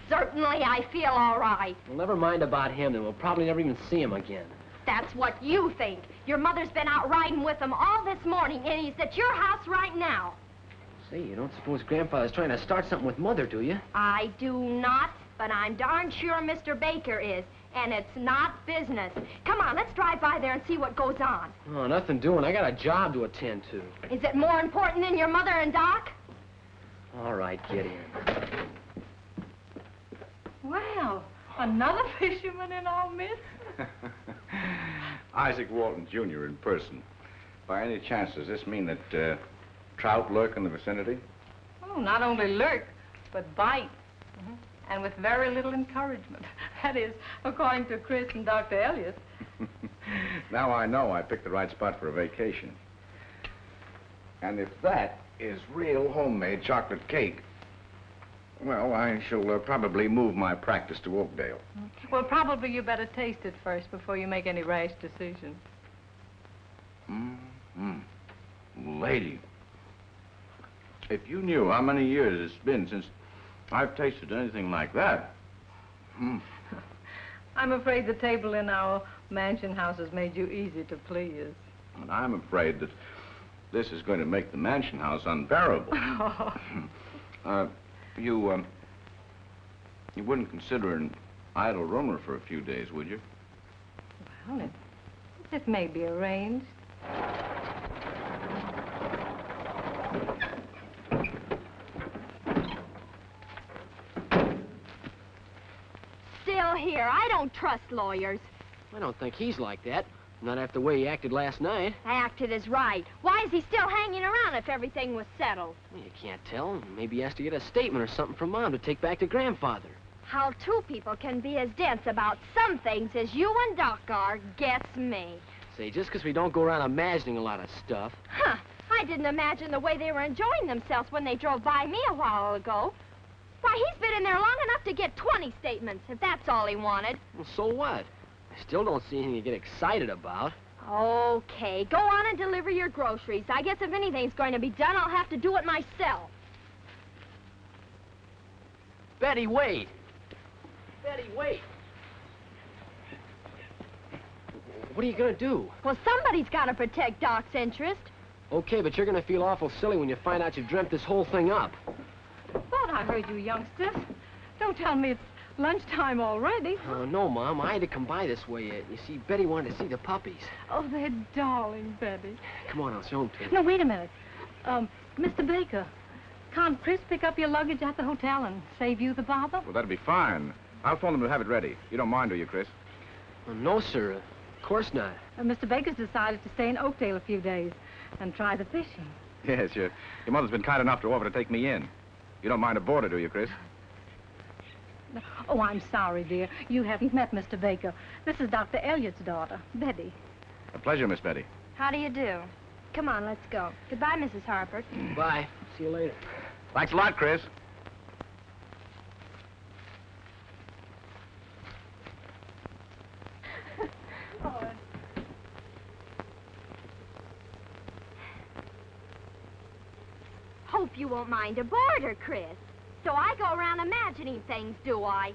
Certainly I feel all right. Well, never mind about him, then we'll probably never even see him again. That's what you think. Your mother's been out riding with him all this morning, and he's at your house right now. Say, you don't suppose Grandfather's trying to start something with Mother, do you? I do not, but I'm darn sure Mr. Baker is, and it's not business. Come on, let's drive by there and see what goes on. Oh, nothing doing. I got a job to attend to. Is it more important than your mother and Doc? All right, get in. Well, another fisherman in our midst? Isaac Walton, Jr. in person. By any chance, does this mean that trout lurk in the vicinity? Oh, not only lurk, but bite. And with very little encouragement. That is, according to Chris and Dr. Elliott. Now I know I picked the right spot for a vacation. And if that is real homemade chocolate cake, well, I shall probably move my practice to Oakdale. Well, probably you better taste it first before you make any rash decision. Lady, if you knew how many years it's been since I've tasted anything like that. I'm afraid the table in our mansion house has made you easy to please. And I'm afraid that this is going to make the mansion house unbearable. You wouldn't consider an idle roomer for a few days, would you? Well, it may be arranged. Still here. I don't trust lawyers. I don't think he's like that. Not after the way he acted last night. Acted is right. Why is he still hanging around if everything was settled? Well, you can't tell. Maybe he has to get a statement or something from Mom to take back to Grandfather. How two people can be as dense about some things as you and Doc are gets me. Say, just because we don't go around imagining a lot of stuff. Huh. I didn't imagine the way they were enjoying themselves when they drove by me a while ago. Why, he's been in there long enough to get 20 statements, if that's all he wanted. Well, so what? I still don't see anything to get excited about. Okay, go on and deliver your groceries. I guess if anything's going to be done, I'll have to do it myself. Betty, wait. Betty, wait. What are you gonna do? Well, somebody's got to protect Doc's interest. Okay, but you're gonna feel awful silly when you find out you dreamt this whole thing up. Thought I heard you youngsters. Don't tell me it's lunchtime already. No, Mom. I had to come by this way. You see, Betty wanted to see the puppies. Oh, they're darling, Betty. Come on, I'll show them to you. No, wait a minute. Mr. Baker, can't Chris pick up your luggage at the hotel and save you the bother? Well, that'd be fine. I'll phone them to have it ready. You don't mind, do you, Chris? No, sir. Of course not. Mr. Baker's decided to stay in Oakdale a few days and try the fishing. Yes, your mother's been kind enough to offer to take me in. You don't mind a boarder, do you, Chris? Oh, I'm sorry, dear. You haven't met Mr. Baker. This is Dr. Elliott's daughter, Betty. A pleasure, Miss Betty. How do you do? Come on, let's go. Goodbye, Mrs. Harper. Bye. See you later. Thanks a lot, Chris. Hope you won't mind a boarder, Chris. So I go around imagining things, do I?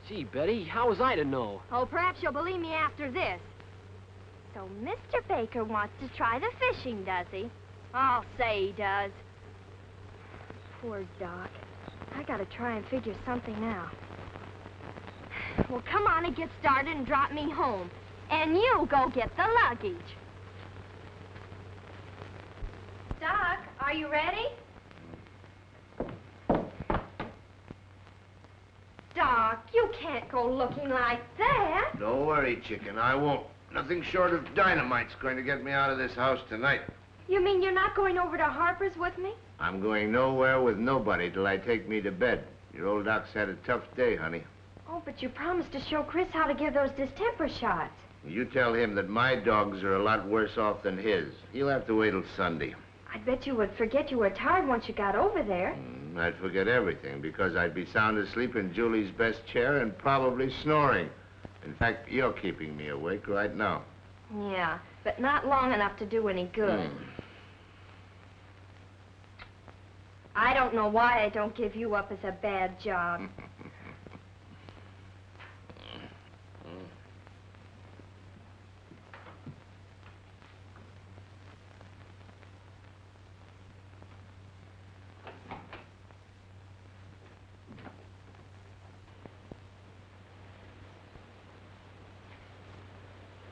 Gee, Betty, how was I to know? Oh, perhaps you'll believe me after this. So Mr. Baker wants to try the fishing, does he? I'll say he does. Poor Doc. I gotta try and figure something out. Well, come on and get started and drop me home. And you go get the luggage. Doc, are you ready? Doc, you can't go looking like that. Don't worry, chicken. I won't. Nothing short of dynamite's going to get me out of this house tonight. You mean you're not going over to Harper's with me? I'm going nowhere with nobody till I take me to bed. Your old Doc's had a tough day, honey. Oh, but you promised to show Chris how to give those distemper shots. You tell him that my dogs are a lot worse off than his. He'll have to wait till Sunday. I bet you would forget you were tired once you got over there. I'd forget everything because I'd be sound asleep in Julie's best chair and probably snoring. In fact, you're keeping me awake right now. Yeah, but not long enough to do any good. I don't know why I don't give you up as a bad job.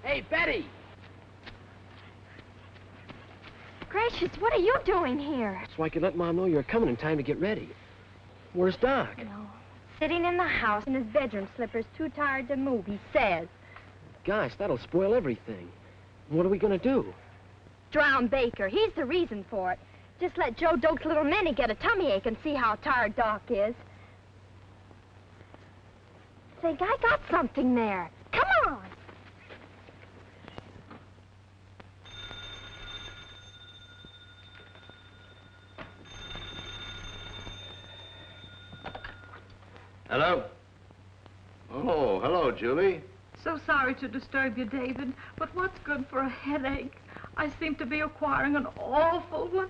Hey, Betty! Gracious, what are you doing here? So I could let Mom know you're coming in time to get ready. Where's Doc? No. Sitting in the house in his bedroom slippers, too tired to move, he says. Gosh, that'll spoil everything. What are we gonna do? Drown Baker. He's the reason for it. Just let Joe Doak's little Minnie get a tummy ache and see how tired Doc is. Think I got something there. Come on. Hello? Oh, hello, Julie. So sorry to disturb you, David, but what's good for a headache? I seem to be acquiring an awful one.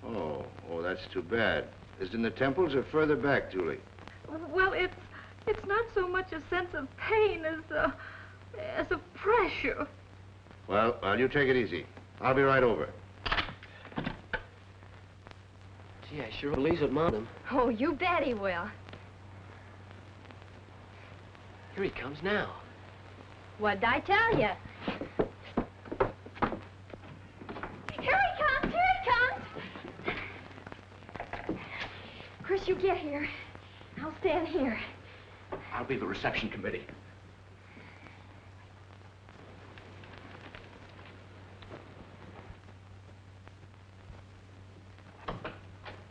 Oh, that's too bad. Is it in the temples or further back, Julie? Well, it's not so much a sense of pain as a pressure. Well, you take it easy. I'll be right over. Gee, I sure believes it, Mom. Oh, you bet he will. Here he comes now. What'd I tell you? Here he comes! Here he comes! Chris, you get here. I'll stand here. I'll be the reception committee.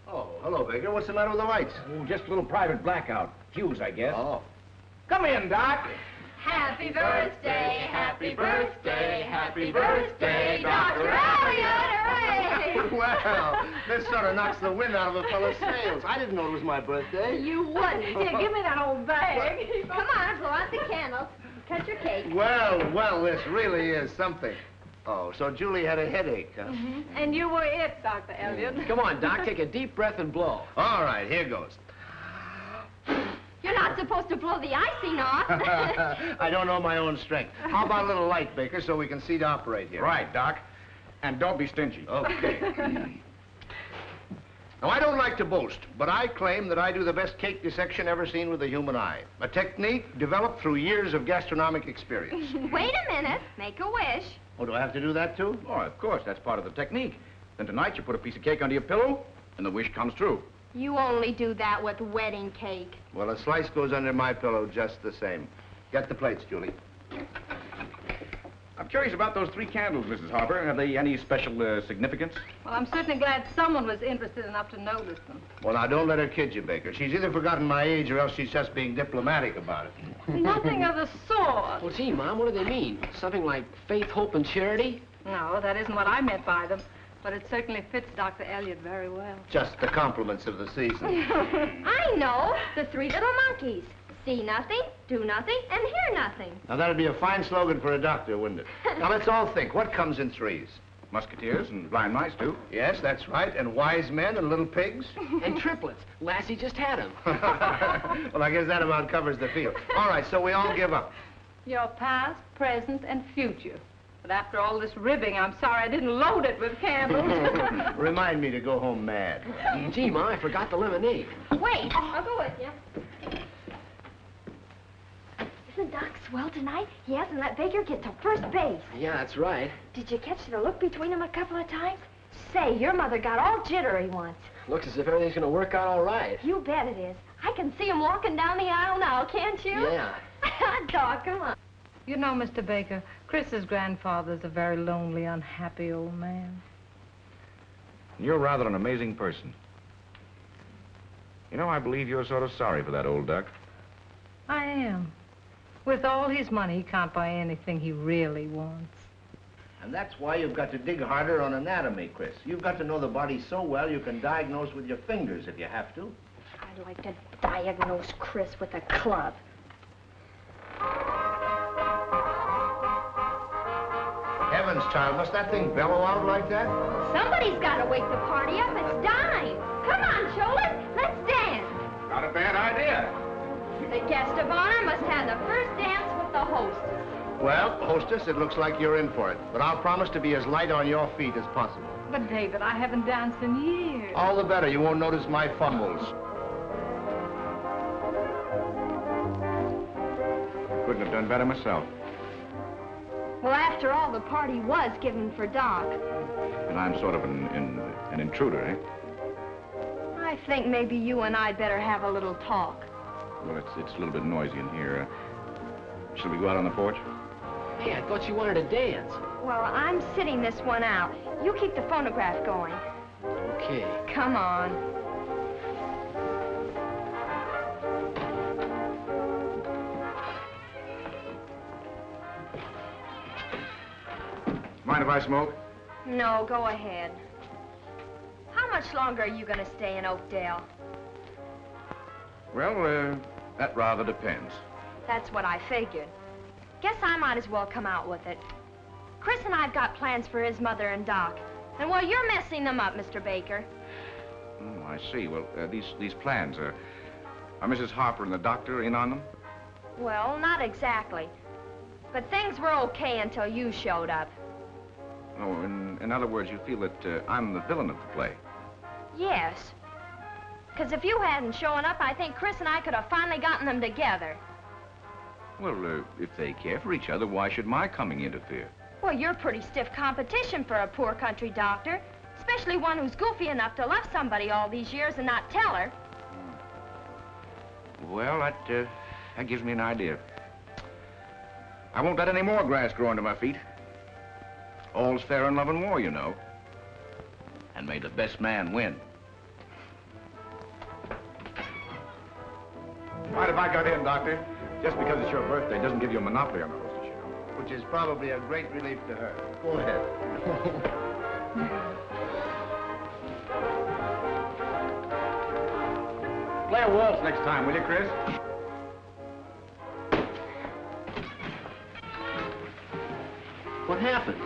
Oh, hello, Baker. What's the matter with the lights? Oh, just a little private blackout. Fuse, I guess. Oh. Come in, Doc. Happy birthday, happy birthday, happy birthday, Dr. Elliot! Hooray! Well, this sort of knocks the wind out of a fellow's sails. I didn't know it was my birthday. You wouldn't. Here, give me that old bag. Come on, blow out the candles. Cut your cake. Well, this really is something. Oh, so Julie had a headache, huh? And you were it, Dr. Elliot. Come on, Doc, take a deep breath and blow. All right, here goes. You're not supposed to blow the icing off. I don't know my own strength. How about a little light, Baker, so we can see to operate here? Right, Doc. And don't be stingy. Okay. Now, I don't like to boast, but I claim that I do the best cake dissection ever seen with the human eye. A technique developed through years of gastronomic experience. Wait a minute. Make a wish. Oh, do I have to do that, too? Oh, of course, that's part of the technique. Then tonight you put a piece of cake under your pillow, and the wish comes true. You only do that with wedding cake. Well, a slice goes under my pillow just the same. Get the plates, Julie. I'm curious about those 3 candles, Mrs. Harper. Have they any special significance? Well, I'm certainly glad someone was interested enough to notice them. Well, now, don't let her kid you, Baker. She's either forgotten my age or else she's just being diplomatic about it. Nothing of the sort. Well, gee, Mom, what do they mean? Something like faith, hope, and charity? No, that isn't what I meant by them. But it certainly fits Dr. Elliot very well. Just the compliments of the season. I know. The 3 little monkeys. See nothing, do nothing, and hear nothing. Now, that'd be a fine slogan for a doctor, wouldn't it? Now, let's all think. What comes in 3s? Musketeers and blind mice, too. Yes, that's right. And wise men and little pigs. And triplets. Lassie just had them. Well, I guess that amount covers the field. All right, so we all give up. Your past, present, and future. But after all this ribbing, I'm sorry I didn't load it with candles. Remind me to go home mad. Gee, Ma, I forgot the lemonade. Wait, I'll go with you. Isn't Doc swell tonight? He hasn't let Baker get to first base. Yeah, that's right. Did you catch the look between them a couple of times? Say, your mother got all jittery once. Looks as if everything's gonna work out all right. You bet it is. I can see him walking down the aisle now, can't you? Yeah. Doc, come on. You know, Mr. Baker, Chris's grandfather's a very lonely, unhappy old man. You're rather an amazing person. You know, I believe you're sort of sorry for that old duck. I am. With all his money, he can't buy anything he really wants. And that's why you've got to dig harder on anatomy, Chris. You've got to know the body so well you can diagnose with your fingers if you have to. I'd like to diagnose Chris with a club. Heavens, child, must that thing bellow out like that? Somebody's got to wake the party up. It's dime. Come on, Shoulders. Let's dance. Not a bad idea. The guest of honor must have the first dance with the hostess. Well, hostess, it looks like you're in for it. But I'll promise to be as light on your feet as possible. But, David, I haven't danced in years. All the better. You won't notice my fumbles. Couldn't have done better myself. Well, after all, the party was given for Doc. And I'm sort of an intruder, eh? I think maybe you and I better have a little talk. Well, it's a little bit noisy in here. Shall we go out on the porch? Hey, I thought you wanted to dance. Well, I'm sitting this one out. You keep the phonograph going. Okay. Come on. Mind if I smoke? No, go ahead. How much longer are you going to stay in Oakdale? Well, that rather depends. That's what I figured. Guess I might as well come out with it. Chris and I've got plans for his mother and Doc. And, well, you're messing them up, Mr. Baker. Oh, I see. Well, these plans, are Mrs. Harper and the doctor in on them? Well, not exactly. But things were okay until you showed up. Oh, in other words, you feel that I'm the villain of the play? Yes. Because if you hadn't shown up, I think Chris and I could have finally gotten them together. Well, if they care for each other, why should my coming interfere? Well, you're pretty stiff competition for a poor country doctor, especially one who's goofy enough to love somebody all these years and not tell her. Well, that gives me an idea. I won't let any more grass grow under my feet. All's fair in love and war, you know. And may the best man win. Mind if I got in, Doctor? Just because it's your birthday doesn't give you a monopoly on the hostess, you know. Which is probably a great relief to her. Go ahead. Play a waltz next time, will you, Chris? What happened?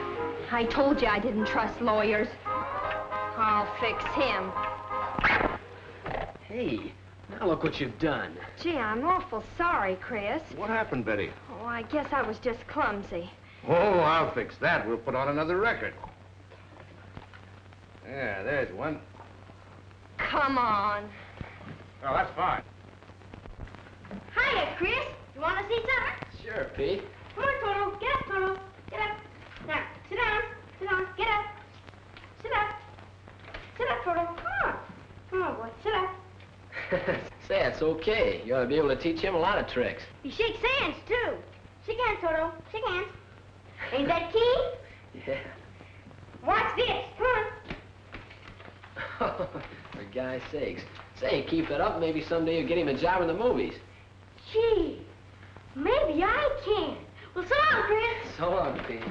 I told you I didn't trust lawyers. I'll fix him. Hey, now look what you've done. Gee, I'm awful sorry, Chris. What happened, Betty? Oh, I guess I was just clumsy. Oh, I'll fix that. We'll put on another record. Yeah, there's one. Come on. Oh, that's fine. Hiya, Chris. You want to see something? Sure, Pete. Come on, Toto. Get up, Toto. Get up. Now, sit down. Sit down. Get up. Sit up. Sit up, Toto. Come on. Come on, boy. Sit up. Say, it's okay. You ought to be able to teach him a lot of tricks. He shakes hands, too. Shake hands, Toto. Shake hands. Ain't that key? Yeah. Watch this. Come on. For guy's sakes. Say, keep it up. Maybe someday you'll get him a job in the movies. Gee, maybe I can. Well, so long, Chris. So long, Pete.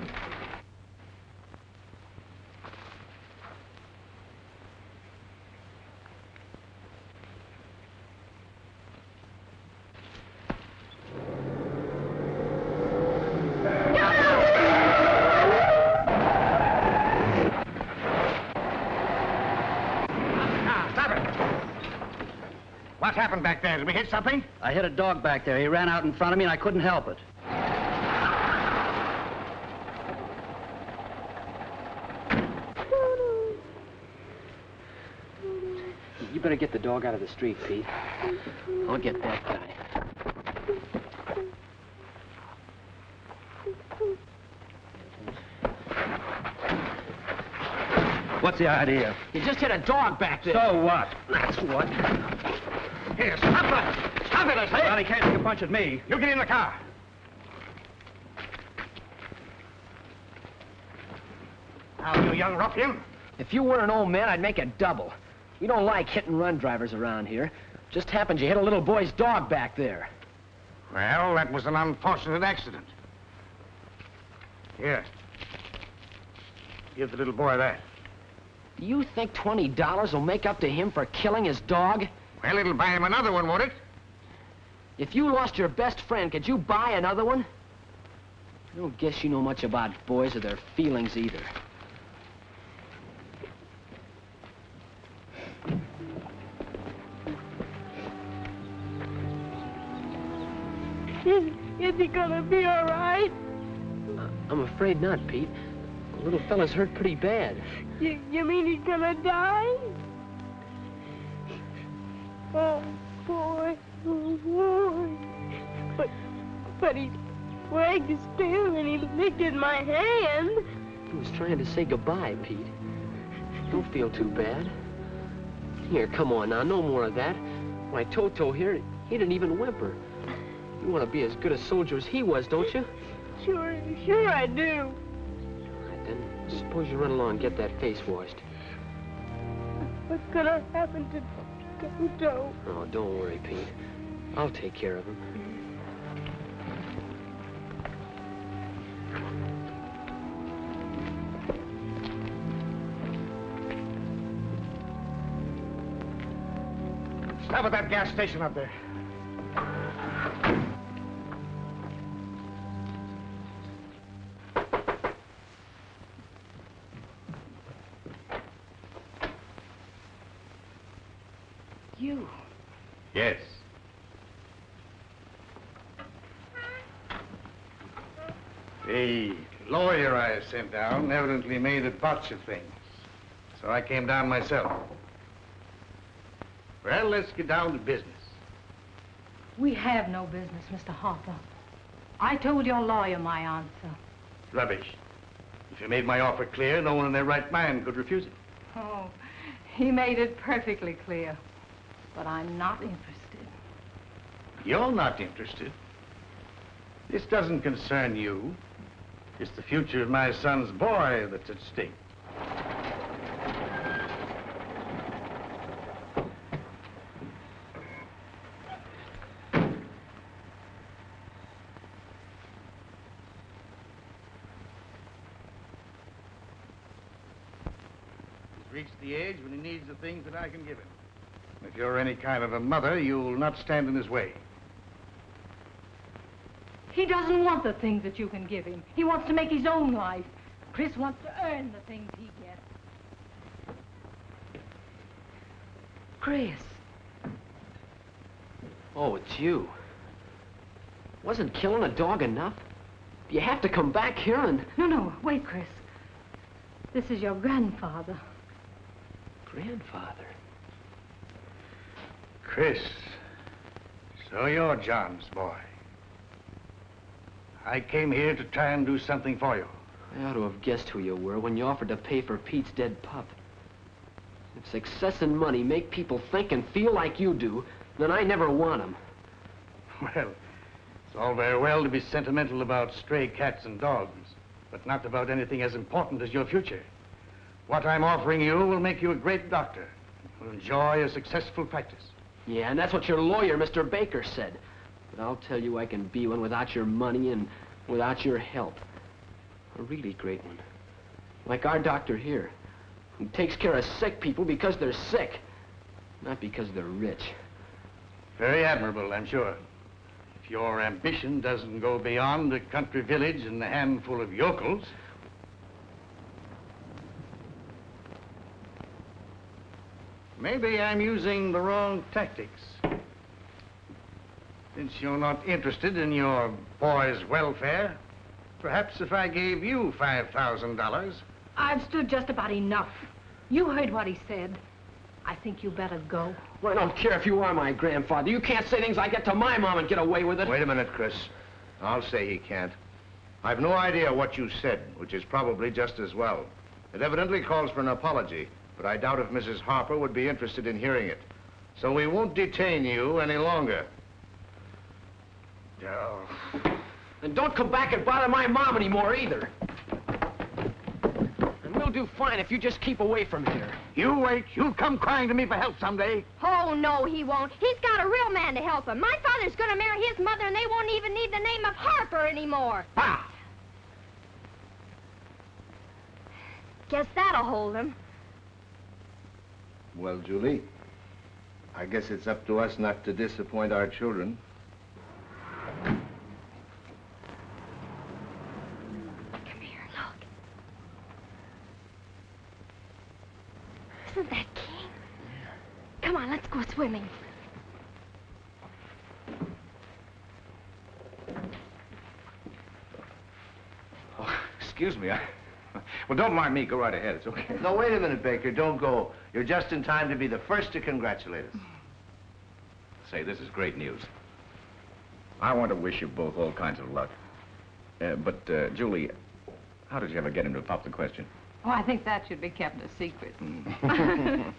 What happened back there? Did we hit something? I hit a dog back there. He ran out in front of me, and I couldn't help it. You better get the dog out of the street, Pete. I'll get that guy. What's the idea? You just hit a dog back there. So what? That's what. Here, stop it! Stop it, I say! Well, he can't take a punch at me. You get in the car. Now, you young ruffian. If you were an old man, I'd make a double. We don't like hit-and-run drivers around here. Just happened you hit a little boy's dog back there. Well, that was an unfortunate accident. Here. Give the little boy that. Do you think $20 will make up to him for killing his dog? Well, it'll buy him another one, won't it? If you lost your best friend, could you buy another one? I don't guess you know much about boys or their feelings either. Is he gonna be all right? I'm afraid not, Pete. The little fella's hurt pretty bad. You mean he's gonna die? Oh, boy. Oh, boy. But he wagged still and he licked in my hand. He was trying to say goodbye, Pete. Don't feel too bad. Here, come on now, no more of that. Why, Toto here, he didn't even whimper. You want to be as good a soldier as he was, don't you? Sure I do. All right, then, suppose you run along and get that face washed. What's gonna happen to Toto? Oh, don't worry, Pete. I'll take care of him. Stop at that gas station up there. You. Yes. The lawyer I sent down evidently made a botch of things. So I came down myself. Well, let's get down to business. We have no business, Mr. Harper. I told your lawyer my answer. Rubbish. If you made my offer clear, no one in their right mind could refuse it. Oh, he made it perfectly clear. But I'm not interested. You're not interested. This doesn't concern you. It's the future of my son's boy that's at stake. He's reached the age when he needs the things that I can give him. If you're any kind of a mother, you'll not stand in his way. He doesn't want the things that you can give him. He wants to make his own life. Chris wants to earn the things he gets. Chris. Oh, it's you. Wasn't killing a dog enough? Do you have to come back here and... No, wait, Chris. This is your grandfather. Grandfather? Chris, so you're John's boy. I came here to try and do something for you. I ought to have guessed who you were when you offered to pay for Pete's dead pup. If success and money make people think and feel like you do, then I never want them. Well, it's all very well to be sentimental about stray cats and dogs, but not about anything as important as your future. What I'm offering you will make you a great doctor. You'll enjoy a successful practice. Yeah, and that's what your lawyer, Mr. Baker, said. But I'll tell you I can be one without your money and without your help. A really great one. Like our doctor here, who takes care of sick people because they're sick, not because they're rich. Very admirable, I'm sure. If your ambition doesn't go beyond a country village and a handful of yokels. Maybe I'm using the wrong tactics. Since you're not interested in your boy's welfare, perhaps if I gave you $5,000... I've stood just about enough. You heard what he said. I think you better go. Well, I don't care if you are my grandfather. You can't say things like that to my mom and get away with it. Wait a minute, Chris. I'll say he can't. I've no idea what you said, which is probably just as well. It evidently calls for an apology, but I doubt if Mrs. Harper would be interested in hearing it. So we won't detain you any longer. And don't come back and bother my mom anymore, either. And we'll do fine if you just keep away from here. You wait. You'll come crying to me for help someday. Oh, no, he won't. He's got a real man to help him. My father's gonna marry his mother, and they won't even need the name of Harper anymore. Bah! Guess that'll hold him. Well, Julie, I guess it's up to us not to disappoint our children. Come here, look. Isn't that King? Come on, let's go swimming. Oh, excuse me. Well, don't mind me. Go right ahead. It's okay. No, wait a minute, Baker. Don't go. You're just in time to be the first to congratulate us. Say, this is great news. I want to wish you both all kinds of luck. But, Julie, how did you ever get him to pop the question? Oh, I think that should be kept a secret.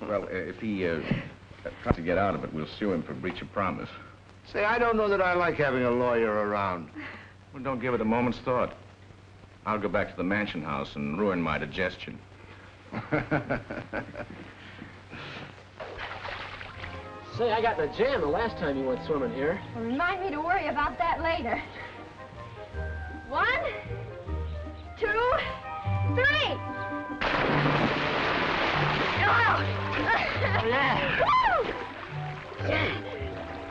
Well, if he tries to get out of it, we'll sue him for breach of promise. Say, I don't know that I like having a lawyer around. Well, don't give it a moment's thought. I'll go back to the mansion house and ruin my digestion. Say, I got in a jam the last time you went swimming here. Well, remind me to worry about that later. 1, 2, 3. Oh, yeah. Woo!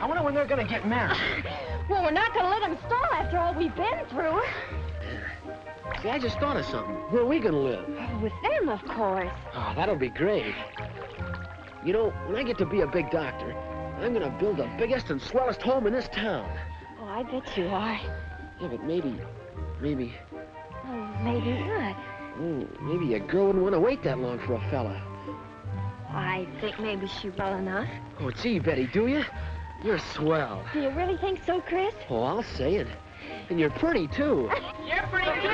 I wonder when they're gonna get married. Well, we're not gonna let them stall after all we've been through. See, I just thought of something. Where are we gonna live? With them, of course. Oh, that'll be great. You know, when I get to be a big doctor, I'm gonna build the biggest and swellest home in this town. Oh, I bet you are. Yeah, but maybe... Oh, maybe what? Maybe a girl wouldn't want to wait that long for a fella. I think maybe she will enough. Oh, gee, Betty, do you? You're swell. Do you really think so, Chris? Oh, I'll say it. And you're pretty, too. You're pretty good.